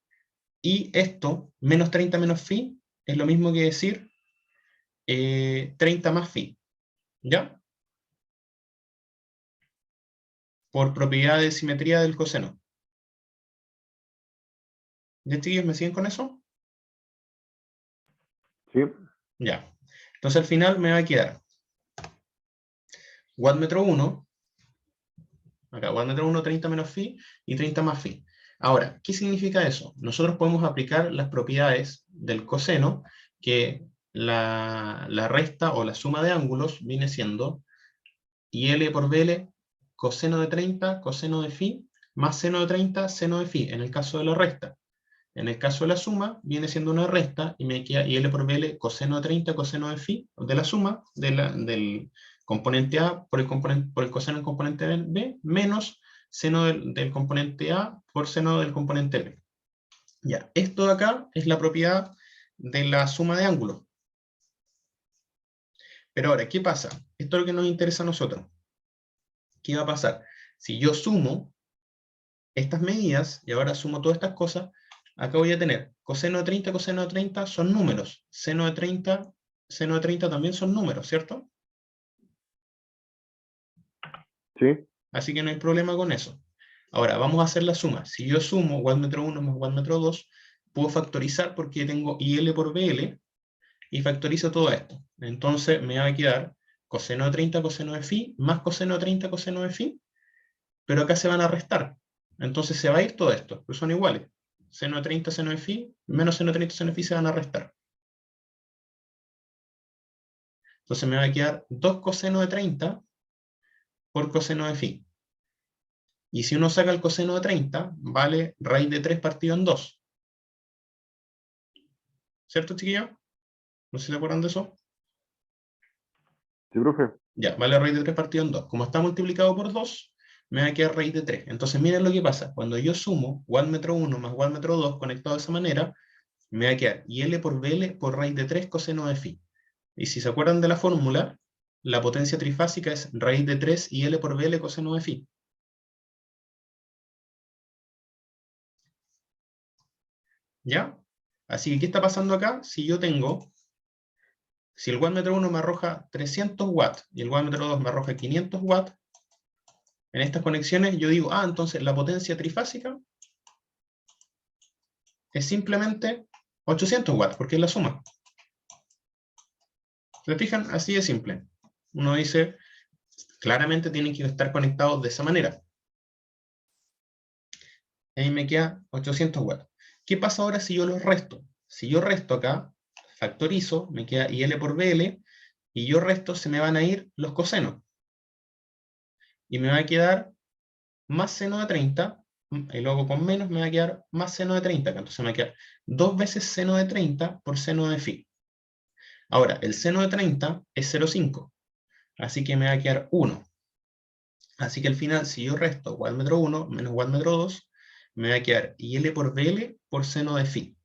y esto, menos 30 menos phi, es lo mismo que decir 30 más phi, ¿ya? Por propiedad de simetría del coseno. ¿Ya, chiquillos, me siguen con eso? Sí, Ya. Entonces al final me va a quedar wattmetro 1, acá, wattmetro 1, 30 menos phi y 30 más phi. Ahora, ¿qué significa eso? Nosotros podemos aplicar las propiedades del coseno, que la resta o la suma de ángulos viene siendo IL por BL, coseno de 30, coseno de phi, más seno de 30, seno de phi, en el caso de la resta. En el caso de la suma, viene siendo una resta, y me queda IL por BL, coseno de 30, coseno de phi, de la suma del componente A por el coseno del componente B, menos seno del componente A por seno del componente B. Ya, esto de acá es la propiedad de la suma de ángulos. Pero ahora, ¿qué pasa? Esto es lo que nos interesa a nosotros. ¿qué va a pasar? Si yo sumo estas medidas, y ahora sumo todas estas cosas, acá voy a tener coseno de 30 son números, seno de 30 también son números, ¿cierto? ¿Sí? Así que no hay problema con eso. Ahora, vamos a hacer la suma. Si yo sumo wattmetro 1 más wattmetro 2, puedo factorizar porque tengo IL por BL, y factorizo todo esto. Entonces me va a quedar coseno de 30 coseno de phi, más coseno de 30 coseno de phi, pero acá se van a restar. Entonces se va a ir todo esto, pero son iguales. Seno de 30 seno de phi, menos seno de 30 seno de phi se van a restar. Entonces me va a quedar 2 coseno de 30 por coseno de phi. Y si uno saca el coseno de 30, vale raíz de 3 partido en 2. ¿Cierto, chiquillos? No sé si se acuerdan de eso. Sí, profe. Ya, vale raíz de 3 partido en 2. Como está multiplicado por 2, me va a quedar raíz de 3. Entonces miren lo que pasa. Cuando yo sumo wattmetro 1 más wattmetro 2 conectado de esa manera, me va a quedar IL por BL por raíz de 3 coseno de phi. Y si se acuerdan de la fórmula, la potencia trifásica es raíz de 3 IL por BL coseno de phi. ¿Ya? Así que, ¿qué está pasando acá? Si el wattmetro 1 me arroja 300 watts y el wattmetro 2 me arroja 500 watts, en estas conexiones yo digo, entonces la potencia trifásica es simplemente 800 watts, porque es la suma. ¿Se fijan? Así de simple. Uno dice, claramente tienen que estar conectados de esa manera. Ahí me queda 800 watts. ¿Qué pasa ahora si yo los resto? Si yo resto acá, factorizo, me queda IL por BL, y yo resto, se me van a ir los cosenos. Y me va a quedar más seno de 30, y luego con menos me va a quedar más seno de 30, entonces me va a quedar 2 veces seno de 30 por seno de phi. Ahora, el seno de 30 es 0,5, así que me va a quedar 1. Así que al final, si yo resto wattmetro 1 menos wattmetro 2, me va a quedar IL por BL por seno de phi.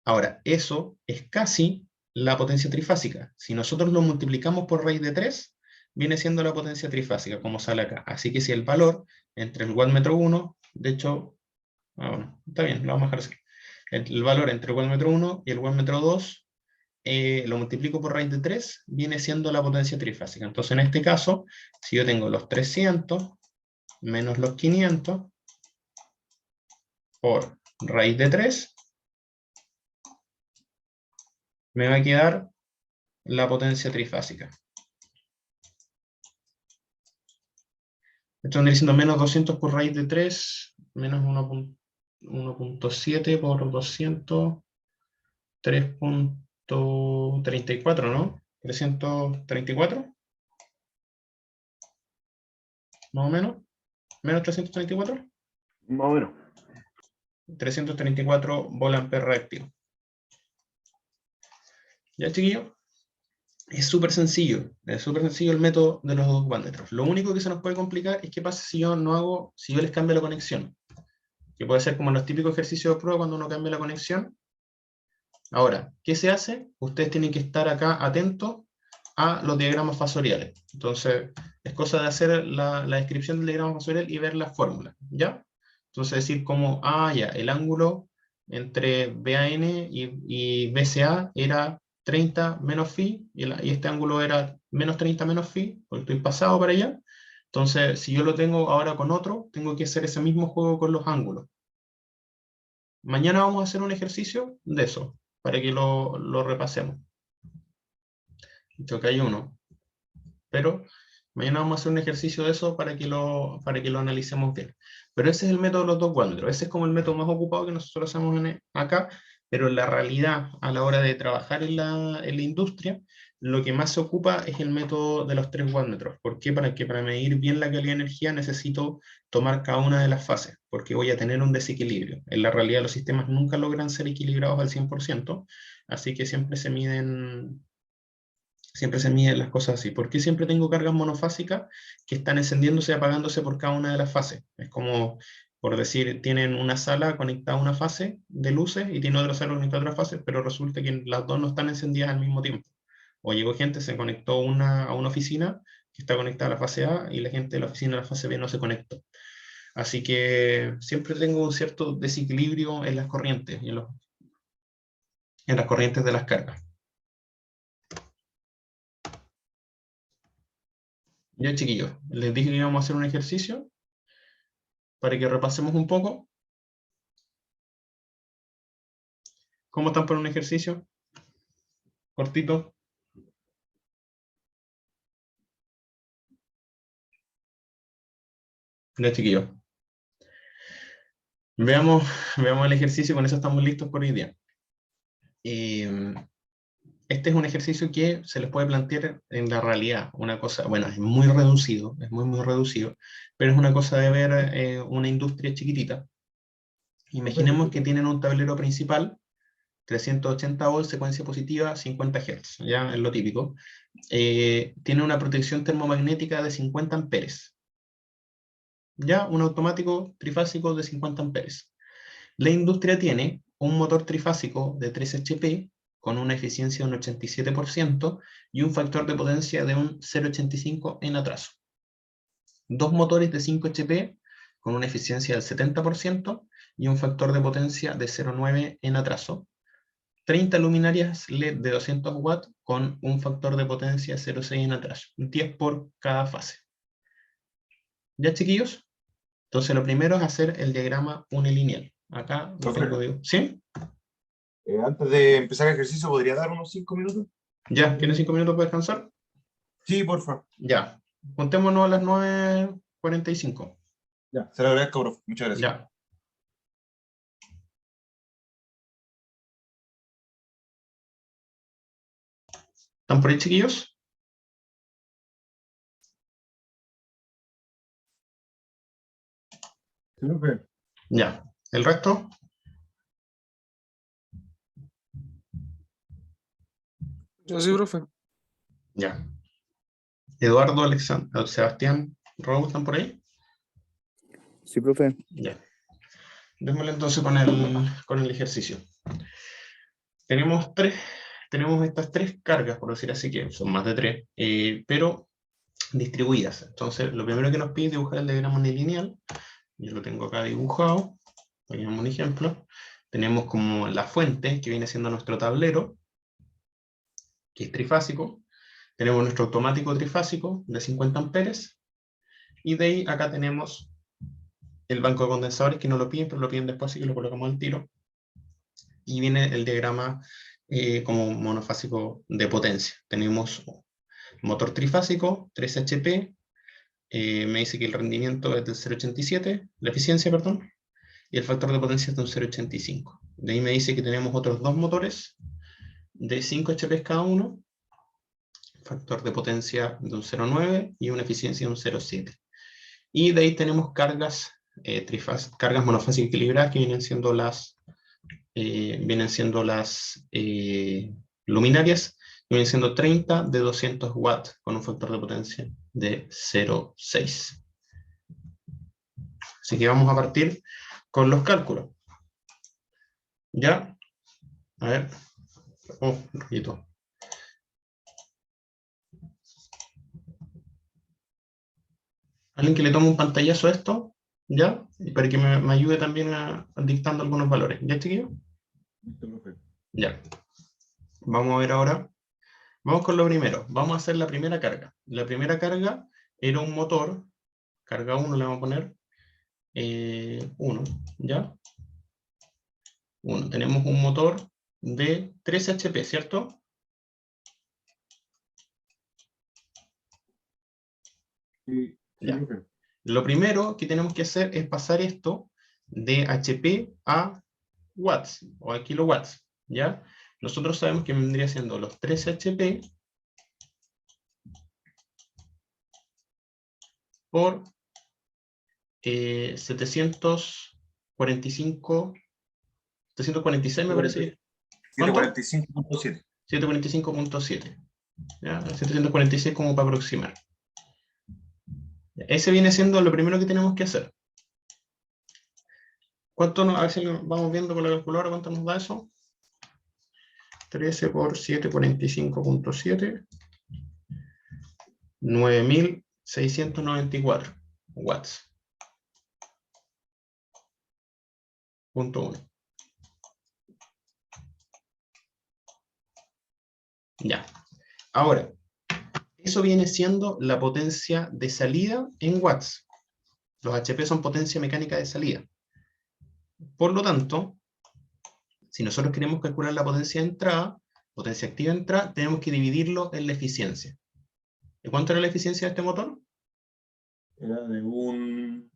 Ahora, eso es casi la potencia trifásica. Si nosotros lo multiplicamos por raíz de 3, viene siendo la potencia trifásica, como sale acá. Así que si el valor entre el wattmetro 1, de hecho, bueno, está bien, lo vamos a dejar así. El valor entre el wattmetro 1 y el wattmetro 2, lo multiplico por raíz de 3, viene siendo la potencia trifásica. Entonces, en este caso, si yo tengo los 300 menos los 500 por raíz de 3, me va a quedar la potencia trifásica. Esto vendría diciendo menos 200 por raíz de 3, menos 1.7 por 200, 3.34, ¿no? 334, más o menos. Menos 334. Más o menos. 334 volamper reactivo. ¿Ya, chiquillo? Es súper sencillo el método de los dos wattmetros. Lo único que se nos puede complicar es qué pasa si yo les cambio la conexión. Que puede ser como en los típicos ejercicios de prueba cuando uno cambia la conexión. Ahora, ¿qué se hace? Ustedes tienen que estar acá atentos a los diagramas fasoriales. Entonces, es cosa de hacer la descripción del diagrama fasorial y ver la fórmula, ¿ya? Entonces, decir como, ya, el ángulo entre BAN y BCA era 30 menos phi, y este ángulo era menos 30 menos phi, porque estoy pasado para allá. Entonces, si yo lo tengo ahora con otro, tengo que hacer ese mismo juego con los ángulos. Mañana vamos a hacer un ejercicio de eso, para que lo repasemos. Creo que hay uno, pero mañana vamos a hacer un ejercicio de eso para que lo analicemos bien. Pero ese es el método de los dos wattmetros. Ese es como el método más ocupado que nosotros hacemos acá, pero en la realidad, a la hora de trabajar en la industria, lo que más se ocupa es el método de los 3 wattmetros. ¿Por qué? Para medir bien la calidad de energía necesito tomar cada una de las fases, porque voy a tener un desequilibrio. En la realidad los sistemas nunca logran ser equilibrados al 100%, así que siempre se miden las cosas así. ¿Por qué siempre tengo cargas monofásicas que están encendiéndose y apagándose por cada una de las fases? Es como, por decir, tienen una sala conectada a una fase de luces y tiene otra sala conectada a otra fase, pero resulta que las dos no están encendidas al mismo tiempo. O llegó gente, se conectó a una oficina que está conectada a la fase A y la gente de la oficina de la fase B no se conectó. Así que siempre tengo un cierto desequilibrio en las corrientes, y en las corrientes de las cargas. Ya, chiquillos, les dije que íbamos a hacer un ejercicio para que repasemos un poco. ¿Cómo están para un ejercicio? Cortito. Ya, chiquillos. Veamos el ejercicio, con eso estamos listos por hoy día. Este es un ejercicio que se les puede plantear en la realidad, una cosa, bueno, es muy reducido, es muy reducido, pero es una cosa de ver una industria chiquitita. Imaginemos que tienen un tablero principal, 380 volts, secuencia positiva, 50 Hz, ya es lo típico. Tiene una protección termomagnética de 50 amperes. Ya, un automático trifásico de 50 amperes. La industria tiene un motor trifásico de 3 HP con una eficiencia de un 87% y un factor de potencia de un 0,85 en atraso. Dos motores de 5 HP con una eficiencia del 70% y un factor de potencia de 0,9 en atraso. 30 luminarias LED de 200 watts con un factor de potencia de 0,6 en atraso. 10 por cada fase. ¿Ya, chiquillos? Entonces lo primero es hacer el diagrama unilineal. Acá lo tengo, digo. ¿Sí? Antes de empezar el ejercicio, ¿podría dar unos 5 minutos? ¿Ya? ¿Tienes 5 minutos para descansar? Sí, por favor. Ya. Juntémonos a las 9:45. Ya, se lo agradezco, profe. Muchas gracias. Ya. ¿Están por ahí, chiquillos? Sí, profe. Ya. ¿El resto? Yo sí, profe. Ya. Eduardo, Alexander, Sebastián, Raúl, ¿están por ahí? Sí, profe. Ya. Démosle entonces con el ejercicio. Tenemos estas tres cargas, por decir así, que son más de tres, pero distribuidas. Entonces, lo primero que nos pide es dibujar el diagrama unilineal. Yo lo tengo acá dibujado. Pongamos un ejemplo. Tenemos como la fuente, que viene siendo nuestro tablero, que es trifásico. Tenemos nuestro automático trifásico de 50 amperes. Y de ahí acá tenemos el banco de condensadores, que no lo piden, pero lo piden después, así que lo colocamos al tiro. Y viene el diagrama como monofásico de potencia. Tenemos motor trifásico, 3 HP, me dice que el rendimiento es del 0,87, la eficiencia, perdón, y el factor de potencia es de un 0,85. De ahí me dice que tenemos otros dos motores de 5 HP cada uno, factor de potencia de un 0,9 y una eficiencia de un 0,7. Y de ahí tenemos cargas monofásicas equilibradas, que vienen siendo las luminarias, que vienen siendo 30 de 200 watts con un factor de potencia de 0,6. Así que vamos a partir con los cálculos. ¿Ya? A ver. Oh, un poquito. Alguien que le tome un pantallazo a esto, ¿ya? Y para que me ayude también dictando algunos valores. ¿Ya, chiquillos? Ya. Vamos a ver ahora. Vamos con lo primero. Vamos a hacer la primera carga. La primera carga era un motor. Carga 1 le vamos a poner 1, ¿ya? 1. Tenemos un motor de 3 HP, ¿cierto? Sí, Ya. profe. Lo primero que tenemos que hacer es pasar esto de HP a watts o a kilowatts, ¿ya? Nosotros sabemos que vendría siendo los 3 HP por 746 me parece. ¿Cuánto? 745.7. 745.7. ¿Ya? 746 como para aproximar. Ese viene siendo lo primero que tenemos que hacer. ¿Cuánto a ver si vamos viendo con la calculadora cuánto nos da eso? 13 por 745.7 9.694 watts. Punto 1. Ya. Ahora, eso viene siendo la potencia de salida en watts. Los HP son potencia mecánica de salida. Por lo tanto, si nosotros queremos calcular la potencia de entrada, potencia activa de entrada, tenemos que dividirlo en la eficiencia. ¿Y cuánto era la eficiencia de este motor? Era de un...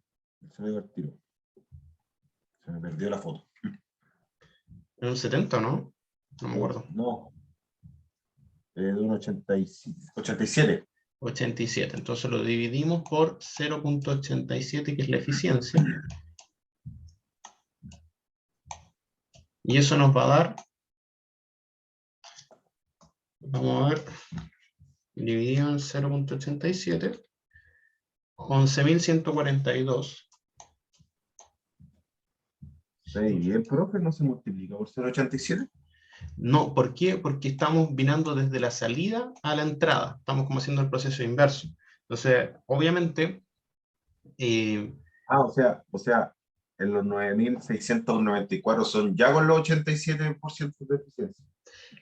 Se me dio el tiro. Se me perdió la foto. ¿En un 70, no? No me acuerdo. No. De un 87. 87. Entonces lo dividimos por 0.87, que es la eficiencia. Y eso nos va a dar, vamos a ver, dividido en 0.87, 11.142. Sí, bien, profe, no se multiplica por 0,87. No, ¿por qué? Porque estamos vinando desde la salida a la entrada. Estamos como haciendo el proceso inverso. Entonces, obviamente, O sea, en los 9.694 son ya con los 87% de eficiencia.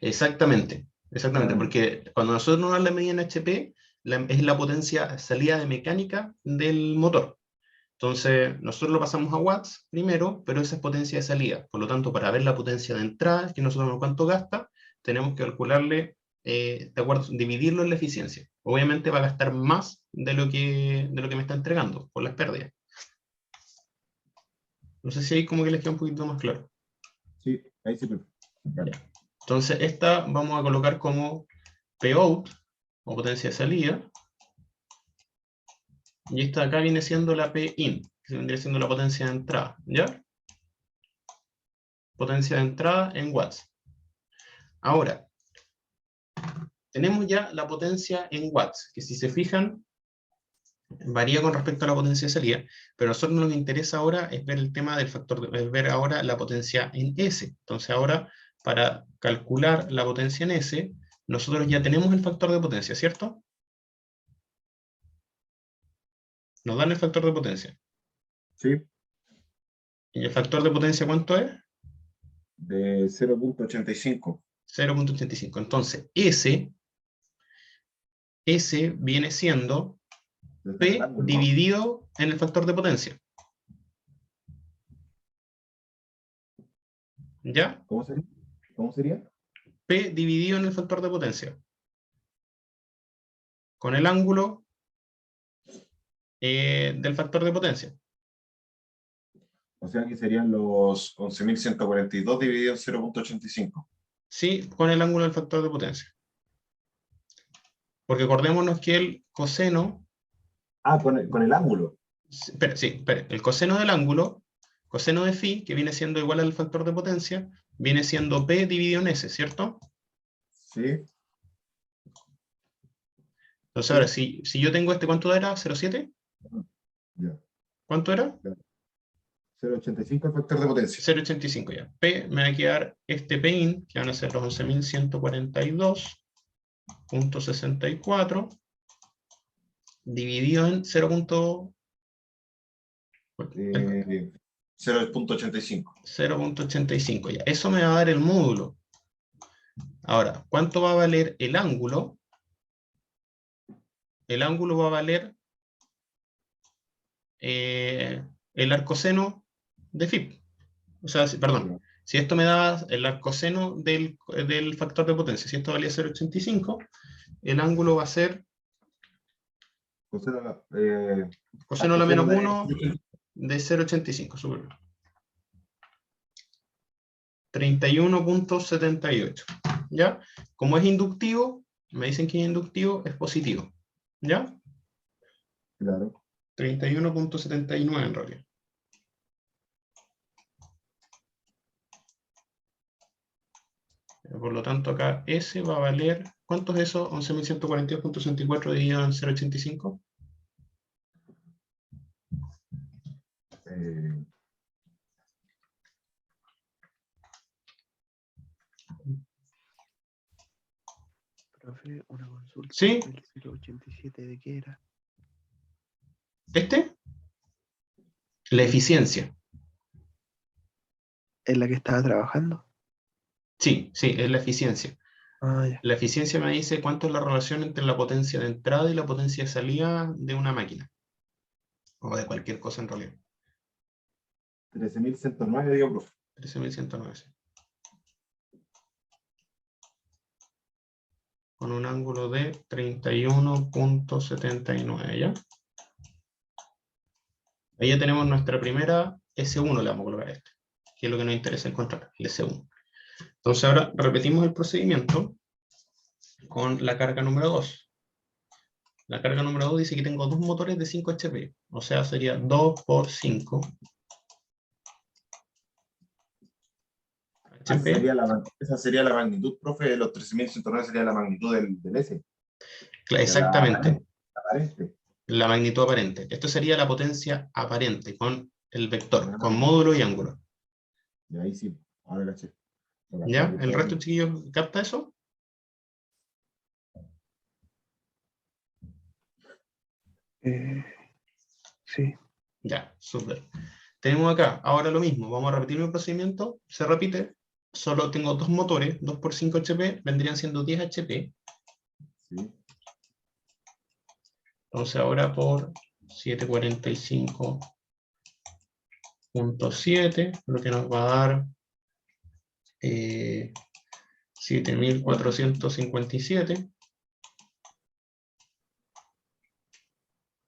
exactamente, Ah. porque cuando nosotros nos dan la medida en HP, es la potencia salida de mecánica del motor. Entonces, nosotros lo pasamos a watts primero, pero esa es potencia de salida. Por lo tanto, para ver la potencia de entrada, que nosotros sabemos cuánto gasta, tenemos que calcularle, de acuerdo, dividirlo en la eficiencia. Obviamente va a gastar más de lo que me está entregando, por las pérdidas. No sé si ahí como que les queda un poquito más claro. Sí, ahí sí, profe. Vale. Ya. Entonces, esta vamos a colocar como Pout, o potencia de salida. Y esta acá viene siendo la Pin, que vendría siendo la potencia de entrada, ¿ya? Potencia de entrada en watts. Ahora, tenemos ya la potencia en watts, que si se fijan, varía con respecto a la potencia de salida, pero a nosotros lo que interesa ahora es ver el tema del factor, es ver ahora la potencia en S. Entonces ahora, para calcular la potencia en S, nosotros ya tenemos el factor de potencia, ¿cierto? Nos dan el factor de potencia. Sí, ¿Y el factor de potencia cuánto es? de 0,85. 0.85. Entonces, S viene siendo P dividido en el factor de potencia. ¿Ya? ¿Cómo sería? ¿Cómo sería? P dividido en el factor de potencia. Con el ángulo del factor de potencia. O sea que serían los 11.142 dividido en 0,85. Sí, con el ángulo del factor de potencia. Porque acordémonos que el coseno, Ah, con el ángulo. espera, el coseno del ángulo, coseno de phi, que viene siendo igual al factor de potencia, viene siendo P dividido en S, ¿cierto? Sí, Entonces sí. ahora, si yo tengo este, ¿cuánto era? ¿0,7? Ya. ¿Cuánto era? 0,85 el factor de potencia. 0,85 ya. P me va a quedar este Pin, que van a ser los 11.142.64, dividido en 0,85. 0.85 ya. Eso me va a dar el módulo. Ahora, ¿cuánto va a valer el ángulo? El ángulo va a valer el arcoseno de phi. O sea, perdón, si esto me da el arcoseno del factor de potencia, si esto valía 0.85, el ángulo va a ser Coseno, coseno a la coseno menos de 1 de 0.85, súper bien. 31.78. ¿Ya? Como es inductivo, me dicen que es inductivo, es positivo. ¿Ya? Claro. 31.79 en realidad. Por lo tanto, acá S va a valer, ¿cuánto es eso? 11.142.64 dividido en 0.85. Eh, Profe, una consulta. Sí. ¿El 087 de qué era? La eficiencia. ¿En la que estaba trabajando? Sí, es la eficiencia. Ah, ya. La eficiencia me dice cuánto es la relación entre la potencia de entrada y la potencia de salida de una máquina. O de cualquier cosa en realidad. 13.109 dio, profe. 13.109. Sí. Con un ángulo de 31.79, ¿ya? Ahí ya tenemos nuestra primera S1, le vamos a colocar a este, que es lo que nos interesa encontrar, el S1. Entonces ahora repetimos el procedimiento con la carga número 2. La carga número 2 dice que tengo dos motores de 5 HP, o sea, sería 2 por 5 HP. Esa sería la magnitud, profe, de los 13.109 sería la magnitud del S. Exactamente, Aparente. la magnitud aparente. Esto sería la potencia aparente con el vector, Ah, con módulo y ángulo. y ahí sí, ahora caché. ¿Ya? ¿El resto, chiquillos, capta eso? Sí. Ya, súper. Tenemos acá, ahora lo mismo, vamos a repetir el procedimiento, se repite, solo tengo dos motores, 2 por 5 HP, vendrían siendo 10 HP, Sí. entonces ahora por 745.7, lo que nos va a dar 7.457.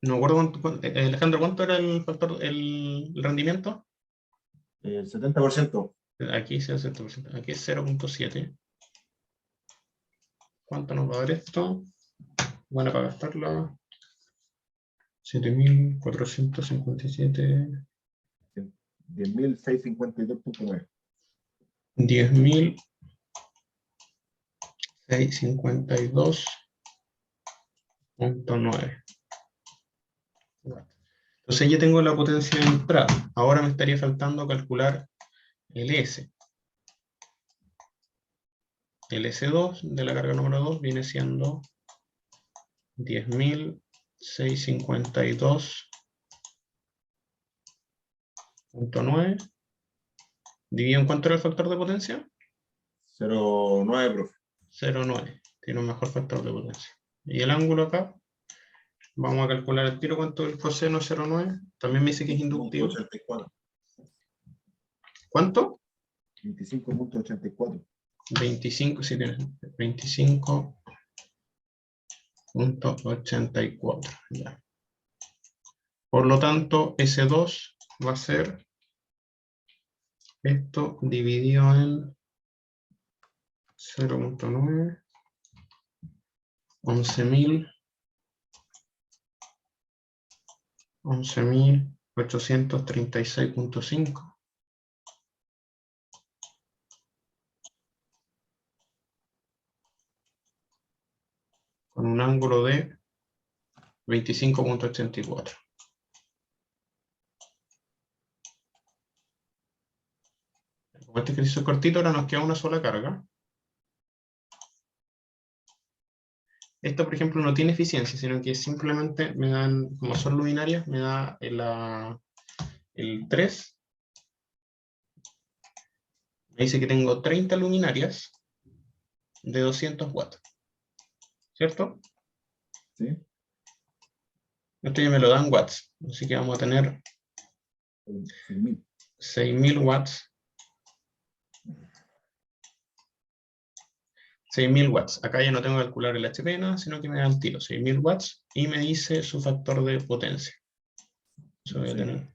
No me acuerdo Alejandro, ¿cuánto era el factor, el rendimiento? El 70%. Aquí es el 70%, aquí es 0.7. ¿Cuánto nos va a dar esto? Bueno, para gastarlo, 7.457, 10.652.9. 10.652.9. Entonces ya tengo la potencia de entrada. Ahora me estaría faltando calcular el S. El S2 de la carga número 2 viene siendo 10.652.9. ¿Dividido en cuánto era el factor de potencia? 0.9, profe. 0.9. Tiene un mejor factor de potencia. Y el ángulo acá, vamos a calcular el tiro cuánto es el coseno 0.9. También me dice que es inductivo. 25.84. ¿Cuánto? 25.84. 25, sí, tienes 25.84. Ya. Por lo tanto, S2 va a ser esto dividido en 0.9, 11.836.5. Con un ángulo de 25.84. Como este ejercicio es cortito, ahora nos queda una sola carga. Esto, por ejemplo, no tiene eficiencia, sino que simplemente me dan, como son luminarias, me da el 3. Me dice que tengo 30 luminarias de 200 watts. ¿Cierto? ¿Sí? Esto ya me lo dan watts. Así que vamos a tener 6.000. 6.000 watts. 6.000 watts. Acá ya no tengo que calcular el HP nada, sino que me da el tiro. 6.000 watts y me dice su factor de potencia. Eso voy a tener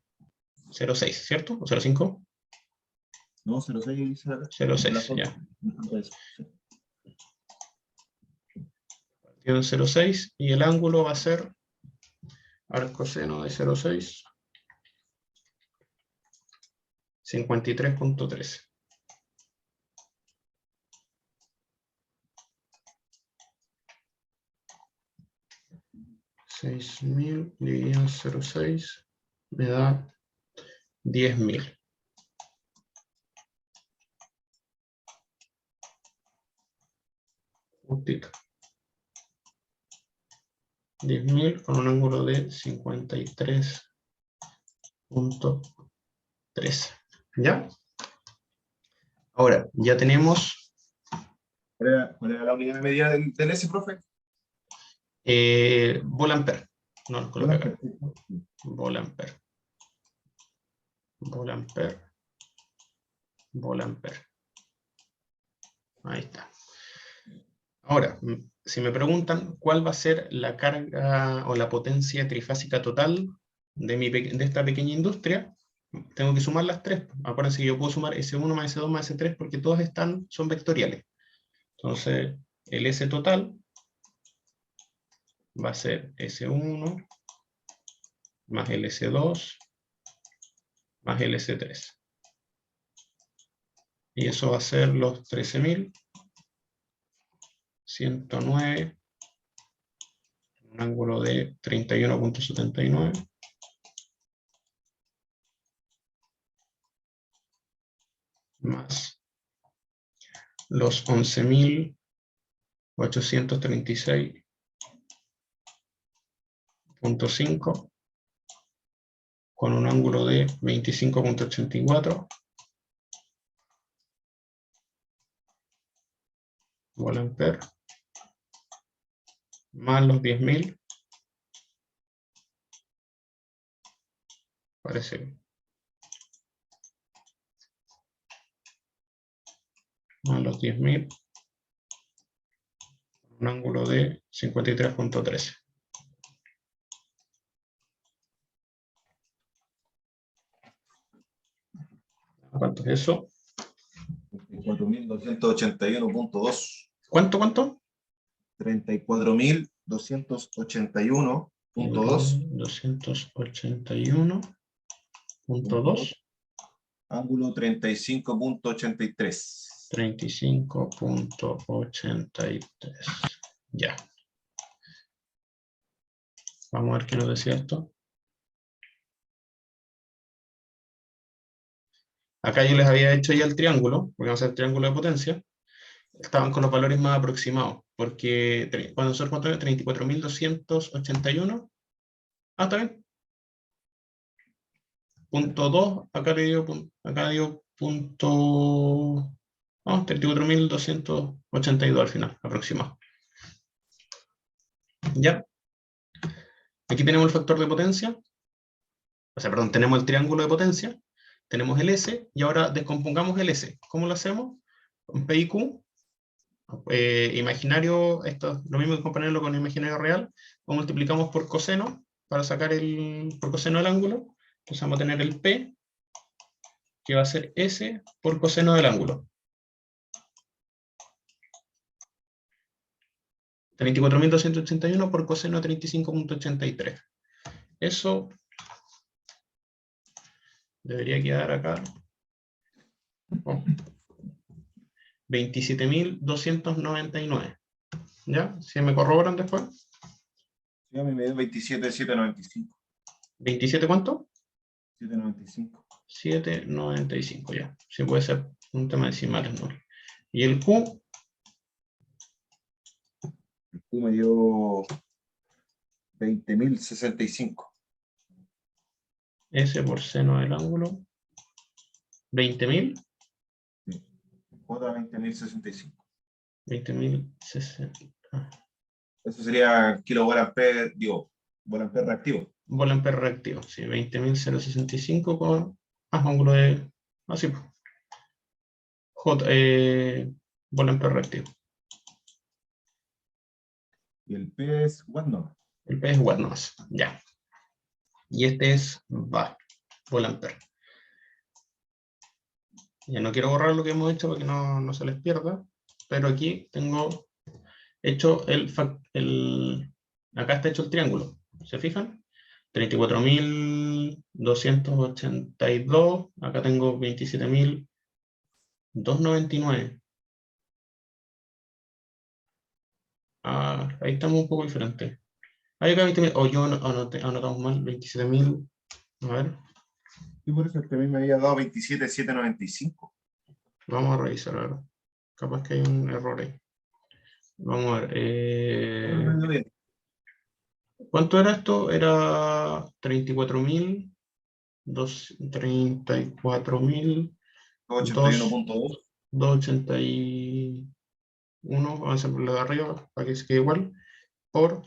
0.6, ¿cierto? ¿O 0.5? No, 0.6 dice acá. 0.6, ya. Sí. Partido en 0.6 y el ángulo va a ser al coseno de 0.6, 53.13. 6.000 dividido en 0.6 me da 10.000. Justito. 10.000 con un ángulo de 53.3. ¿Ya? Ahora, ya tenemos ¿Cuál era la unidad de medida del S, profe? Volampere. No lo coloqué acá. Perfecto. Volampere. Volampere. Volampere. Ahí está. Ahora, si me preguntan cuál va a ser la carga o la potencia trifásica total de esta pequeña industria, tengo que sumar las tres. Acuérdense que yo puedo sumar S1 más S2 más S3 porque todas son vectoriales. Entonces, el S total va a ser S1 más el S2 más el S3. Y eso va a ser los 13.109, un ángulo de 31.79. Más los 11.836.5 con un ángulo de 25.84 Volampere más los 10.000, parece, más los 10.000, un ángulo de 53.13. ¿Cuánto es eso? 34.281.2. ¿Cuánto? 34.281.2. 281.2. Ángulo 35.83. 35.83. Ya. Vamos a ver qué nos decía esto. Acá yo les había hecho ya el triángulo, porque vamos a hacer el triángulo de potencia. Estaban con los valores más aproximados, porque cuando nosotros contamos 34.281, está bien. Punto 2, acá le dio punto, 34.282 al final, aproximado. ¿Ya? Aquí tenemos el factor de potencia, o sea, perdón, tenemos el triángulo de potencia, tenemos el S, y ahora descompongamos el S. ¿Cómo lo hacemos? Con P y Q, imaginario, esto es lo mismo que componerlo con imaginario real, lo multiplicamos por coseno, para sacar por coseno del ángulo, entonces vamos a tener el P, que va a ser S por coseno del ángulo. 34.281 por coseno de 35.83. Eso debería quedar acá. 27.299. ¿Ya? Si me corroboran después. Sí, a mí me dio 27.795. ¿27 cuánto? 795. 795, ya. Sí puede ser un tema de decimales, ¿no? Y el Q. El Q me dio 20.065. S por seno del ángulo. 20.000. J 20.065. 20.060. Eso sería kilovolt-ampere, volt-ampere reactivo. Volampere reactivo, sí, 20.065 con ángulo de. Así, Volampere reactivo. Y el P es Watt. El P es Watt nomás, ya. Y este es Volampere. Ya no quiero borrar lo que hemos hecho para que no se les pierda, pero aquí tengo hecho acá está hecho el triángulo, ¿se fijan? 34.282, acá tengo 27.299. Ahí estamos un poco diferentes. Ahí acá 20.000, yo anotamos mal, 27.000, a ver, Y por eso el que a mí me había dado 27.795. vamos a revisar ahora. Capaz que hay un error ahí. Vamos a ver. ¿Cuánto era esto? Era 34.000, 34.000, 81.2. 281, vamos a hacer por la de arriba para que se quede igual, por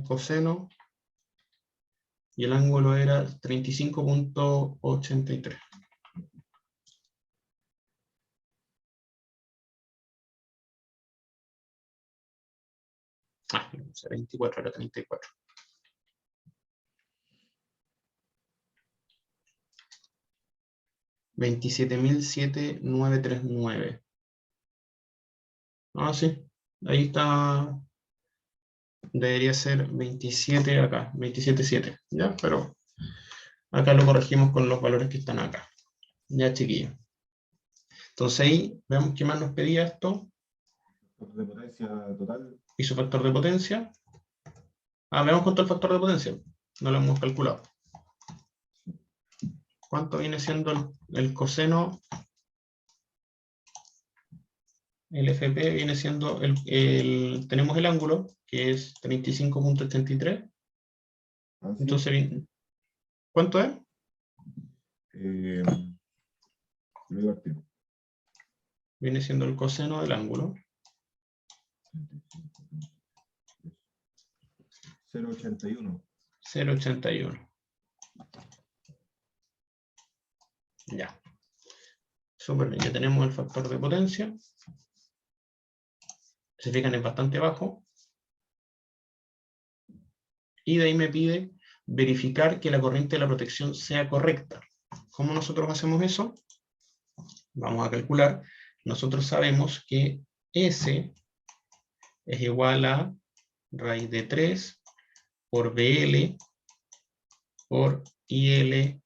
coseno, y el ángulo era 35.83. Ah, no, 24, era 34. $27.709.39. Ah, sí, ahí está. Debería ser 27 acá, 27.7, ¿ya? Pero acá lo corregimos con los valores que están acá. Ya, chiquillos. Entonces ahí, veamos qué más nos pedía esto. De potencia total. Y su factor de potencia. Ah, veamos cuánto es el factor de potencia. No lo hemos calculado. ¿Cuánto viene siendo el coseno? El FP viene siendo, tenemos el ángulo, que es 35.83. Ah, sí. Entonces, ¿cuánto es? Lo digo al tiro. Viene siendo el coseno del ángulo. 0.81. 0.81. Ya. Súper bien, ya tenemos el factor de potencia. Se fijan, es bastante bajo. Y de ahí me pide verificar que la corriente de la protección sea correcta. ¿Cómo nosotros hacemos eso? Vamos a calcular. Nosotros sabemos que S es igual a raíz de 3 por BL por IL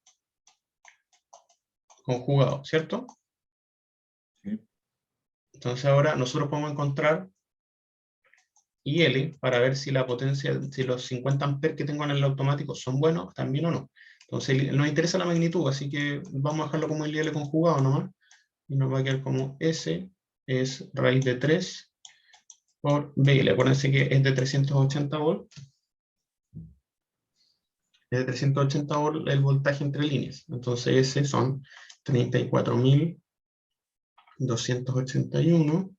conjugado, ¿cierto? Sí. Entonces ahora nosotros podemos encontrar IL para ver si la potencia, si los 50 amperes que tengo en el automático son buenos también o no. Entonces nos interesa la magnitud, así que vamos a dejarlo como el IL conjugado nomás. Y nos va a quedar como S es raíz de 3 por BL. Acuérdense que es de 380 volts. Es de 380 volts el voltaje entre líneas. Entonces S son 34.281.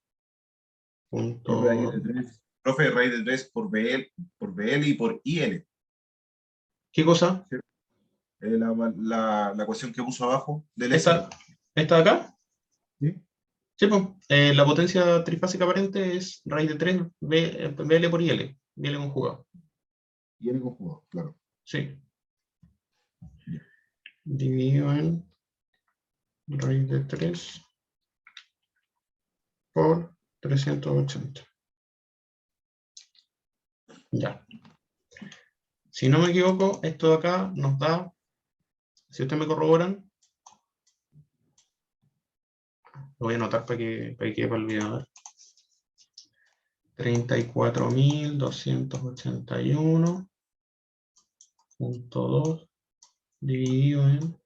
Raíz de 3. Profe, raíz de 3 por BL y por IL. ¿Qué cosa? La ecuación que puso abajo del S. ¿Esta de acá? ¿Sí? Sí, pues, la potencia trifásica aparente es raíz de 3 BL por IL. BL conjugado. IL conjugado, claro. Sí. Dividido en raíz de 3 por 380. Ya. Si no me equivoco, esto de acá nos da, si ustedes me corroboran, lo voy a anotar para que quede para el video. 34.281.2 dividido en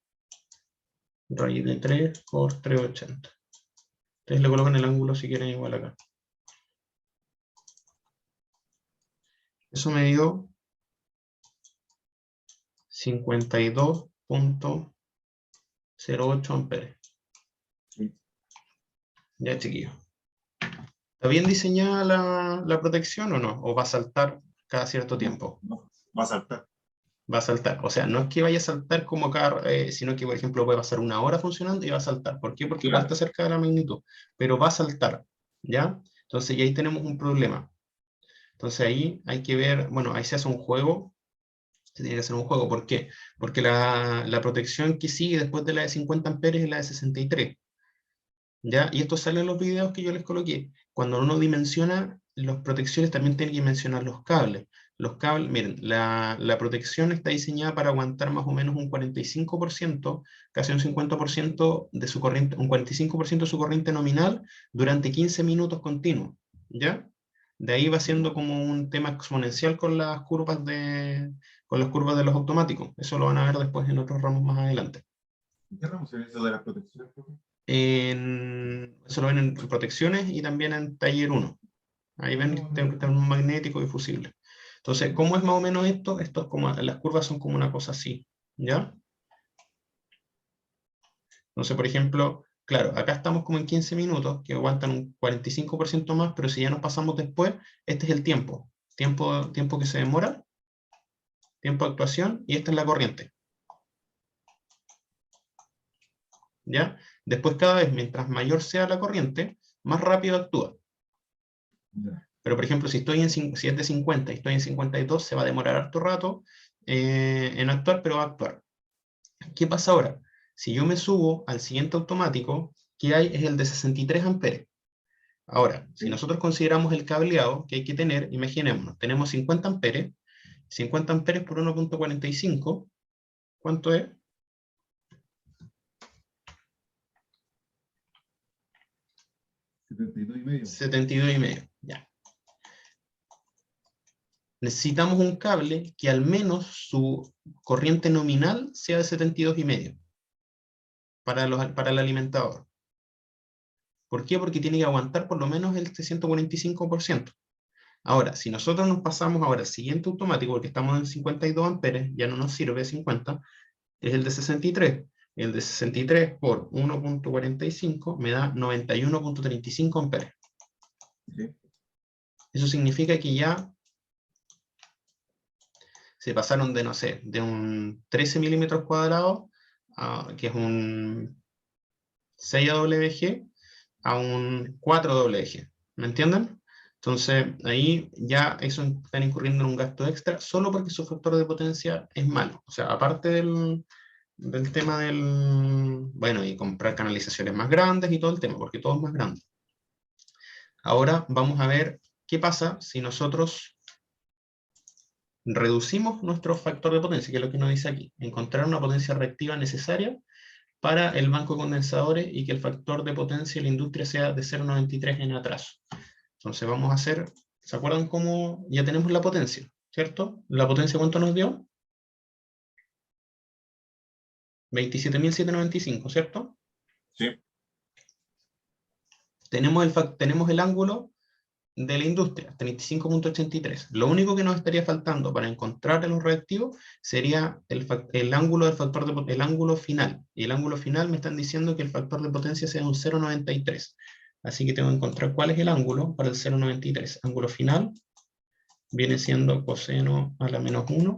raíz de 3 por 380. Ustedes le colocan el ángulo si quieren igual acá. Eso me dio 52.08 amperes. Sí. Ya, chiquillos. ¿Está bien diseñada la protección o no? ¿O va a saltar cada cierto tiempo? No, va a saltar. Va a saltar. O sea, no es que vaya a saltar como cada, sino que, por ejemplo, puede pasar una hora funcionando y va a saltar. ¿Por qué? Porque igual Claro. está cerca de la magnitud. Pero va a saltar. ¿Ya? Entonces, ya ahí tenemos un problema. Entonces, ahí hay que ver, bueno, ahí se hace un juego. Se tiene que hacer un juego. ¿Por qué? Porque la protección que sigue después de la de 50 amperes es la de 63. ¿Ya? Y esto sale en los videos que yo les coloqué. Cuando uno dimensiona las protecciones, también tiene que mencionar los cables. Los cables, miren, la protección está diseñada para aguantar más o menos un 45%, casi un 50% de su corriente, un 45% de su corriente nominal durante 15 minutos continuos. ¿Ya? De ahí va siendo como un tema exponencial con las curvas de los automáticos. Eso lo van a ver después en otros ramos más adelante. ¿Qué ramos es eso de las protecciones, profe? Eso lo ven en protecciones y también en taller 1. Ahí ven termomagnético y fusible. Entonces, ¿cómo es más o menos esto? Esto es como, las curvas son como una cosa así, ¿ya? Entonces, por ejemplo, claro, acá estamos como en 15 minutos, que aguantan un 45% más, pero si ya nos pasamos después, este es el tiempo. Tiempo que se demora, tiempo de actuación, y esta es la corriente. ¿Ya? Después, cada vez, mientras mayor sea la corriente, más rápido actúa. Ya. Pero, por ejemplo, si es de 50 y estoy en 52, se va a demorar harto rato en actuar, pero va a actuar. ¿Qué pasa ahora? Si yo me subo al siguiente automático, que hay es el de 63 amperes. Ahora, si Sí. nosotros consideramos el cableado que hay que tener, imaginémonos, tenemos 50 amperes, 50 amperes por 1.45, ¿cuánto es? 72,5. 72,5, ya. Necesitamos un cable que al menos su corriente nominal sea de 72,5 para el alimentador. ¿Por qué? Porque tiene que aguantar por lo menos el 145%. Ahora, si nosotros nos pasamos ahora al siguiente automático, porque estamos en 52 amperes, ya no nos sirve 50, es el de 63. El de 63 por 1.45 me da 91.35 amperes. Sí. Eso significa que ya se pasaron de, no sé, de un 13 milímetros cuadrados, que es un 6 AWG, a un 4 AWG. ¿Me entienden? Entonces, ahí ya eso están incurriendo en un gasto extra solo porque su factor de potencia es malo. O sea, aparte del tema del, bueno, y comprar canalizaciones más grandes y todo el tema, porque todo es más grande. Ahora vamos a ver qué pasa si nosotros reducimos nuestro factor de potencia, que es lo que nos dice aquí, encontrar una potencia reactiva necesaria para el banco de condensadores y que el factor de potencia de la industria sea de 0,93 en atraso. Entonces vamos a hacer, ¿se acuerdan cómo ya tenemos la potencia? ¿Cierto? ¿La potencia cuánto nos dio? 27.795, ¿cierto? Sí. Tenemos el ángulo de la industria, 35.83. Lo único que nos estaría faltando para encontrar los reactivos sería el ángulo del factor el ángulo final. Y el ángulo final me están diciendo que el factor de potencia sea un 0,93. Así que tengo que encontrar cuál es el ángulo para el 0,93. Ángulo final viene siendo coseno a la menos 1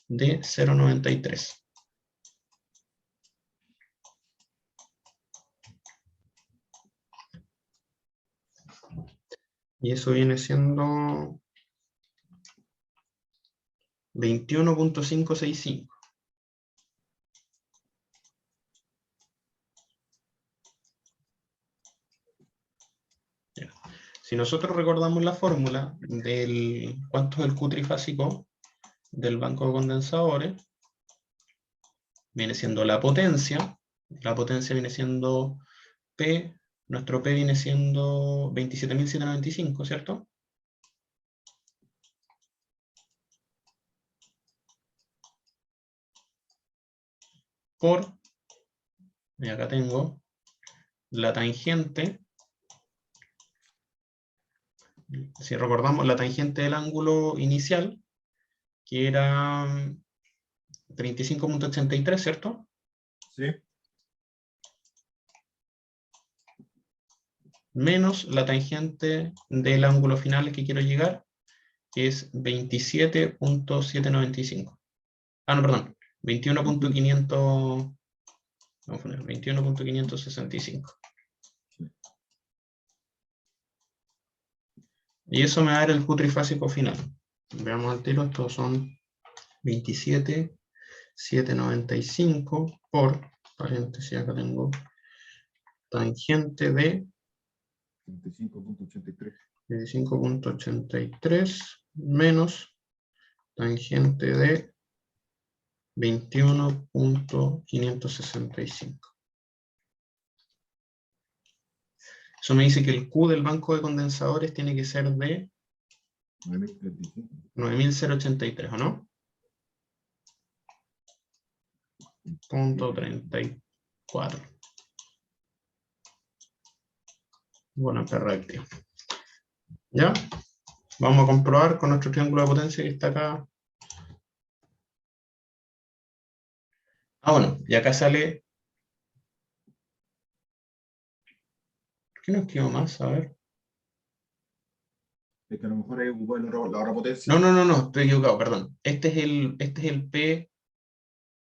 de 0,93. Y eso viene siendo 21.565. Si nosotros recordamos la fórmula del cuánto es el Q trifásico del banco de condensadores, viene siendo la potencia viene siendo P, nuestro P viene siendo 27.795, ¿cierto? Por, y acá tengo la tangente, si recordamos la tangente del ángulo inicial, que era 35.83, ¿cierto? Sí. Menos la tangente del ángulo final al que quiero llegar, que es 27.795. Ah, no, perdón, 21.500, vamos a poner 21.565. Y eso me va a dar el Q trifásico final. Veamos al tiro, estos son 27.795 por, paréntesis, acá tengo, tangente de 35.83. 25.83 menos tangente de 21.565. Eso me dice que el Q del banco de condensadores tiene que ser de 9.083, ¿o no? Punto 34. Bueno, reactivo. ¿Ya? Vamos a comprobar con nuestro triángulo de potencia que está acá. Ah, bueno, y acá sale... ¿Por qué no escribo más? A ver. Es que a lo mejor hay ocupado la otra potencia. No, estoy equivocado, perdón. Este es el P,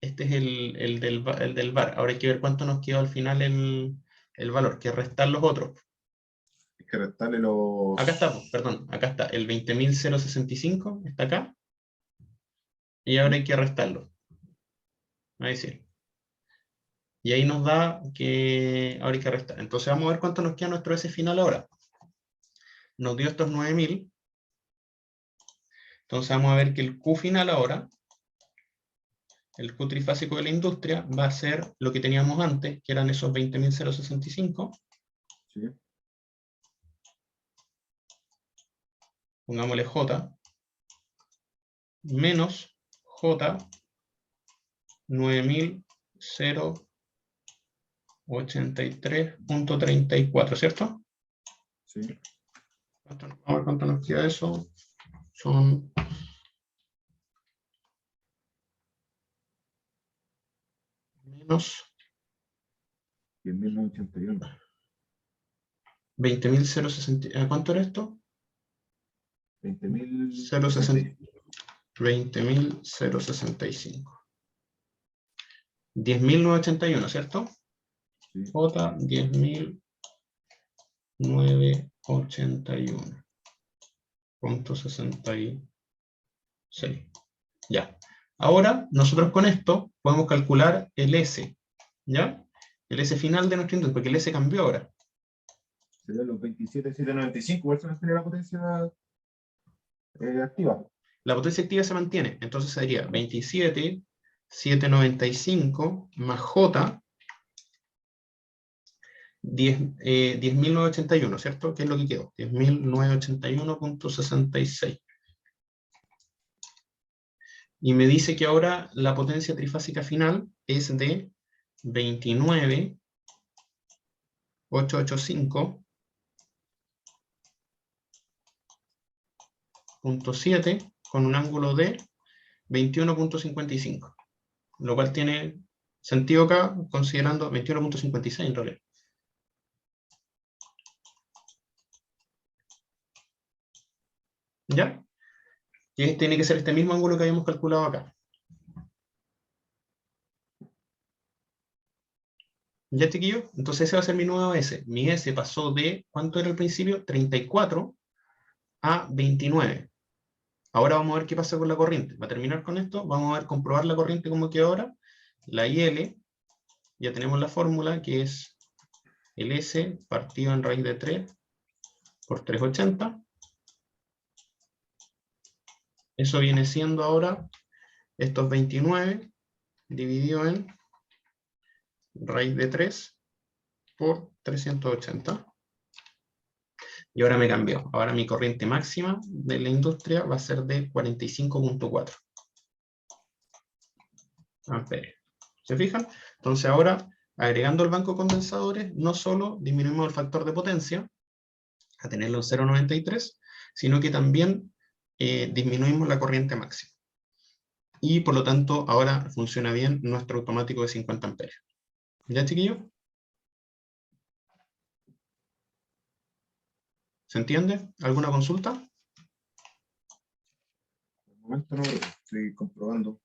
este es el del var. Ahora hay que ver cuánto nos quedó al final el valor, que restar los otros. Hay que restarle los... Acá está, pues, perdón, acá está, el 20.065, está acá, y ahora hay que restarlo. Ahí sí. Y ahí nos da que ahora hay que restar. Entonces vamos a ver cuánto nos queda nuestro S final ahora. Nos dio estos 9.000. Entonces vamos a ver que el Q final ahora, el Q trifásico de la industria, va a ser lo que teníamos antes, que eran esos 20.065. Sí. Pongámosle J, menos J 9.083.34, ¿cierto? Sí. Vamos a ver cuánto nos queda eso. Son menos 10.981. 20.060. ¿Cuánto era esto? 20.060. 20.065. 10.981, ¿cierto? Sí. J 10.981.66. Ya. Ahora, nosotros con esto podemos calcular el S, ¿ya? El S final de nuestro industria, porque el S cambió ahora. Serían los 27.795. Igual se mantiene la potencia activa. La potencia activa se mantiene, entonces sería 27.795 más J 10.981, ¿cierto? ¿Qué es lo que quedó? 10.981.66. Y me dice que ahora la potencia trifásica final es de 29.885.7 con un ángulo de 21.55, lo cual tiene sentido acá considerando 21.56 en realidad. ¿Ya? Y tiene que ser este mismo ángulo que habíamos calculado acá. ¿Ya, chiquillo? Entonces ese va a ser mi nuevo S. Mi S pasó de, ¿cuánto era al principio? 34 a 29. Ahora vamos a ver qué pasa con la corriente. Va a terminar con esto. Vamos a ver, comprobar la corriente como queda ahora. La IL, ya tenemos la fórmula, que es el S partido en raíz de 3 por 380. Eso viene siendo ahora estos 29 dividido en raíz de 3 por 380. Y ahora me cambió. Ahora mi corriente máxima de la industria va a ser de 45.4 amperes. ¿Se fijan? Entonces ahora, agregando el banco de condensadores, no solo disminuimos el factor de potencia, a tenerlo en 0.93, sino que también disminuimos la corriente máxima. Y por lo tanto, ahora funciona bien nuestro automático de 50 amperes. ¿Ya, chiquillo? ¿Se entiende? ¿Alguna consulta? De momento no, estoy comprobando.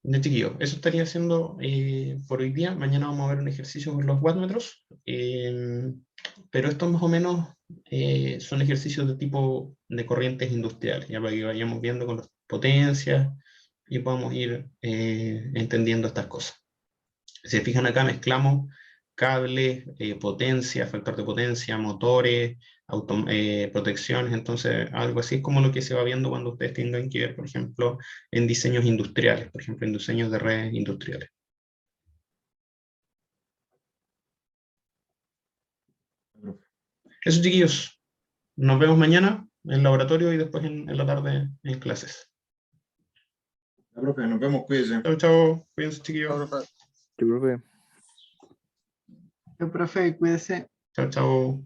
Ya, chiquillo, eso estaría haciendo por hoy día. Mañana vamos a ver un ejercicio con los wattmetros. Pero estos más o menos son ejercicios de tipo de corrientes industriales, ya para que vayamos viendo con las potencias y podamos ir entendiendo estas cosas. Si se fijan acá, mezclamos cables, potencia, factor de potencia, motores, protecciones, entonces algo así es como lo que se va viendo cuando ustedes tengan que ver, por ejemplo, en diseños industriales, por ejemplo, en diseños de redes industriales. Eso, chiquillos, nos vemos mañana en el laboratorio y después en la tarde en clases. Profe, nos vemos, cuídense. Chao, chao. Cuídense, Chao, chiquillos. profe. Yo, profe. Yo, profe, cuídese. Chao, chao.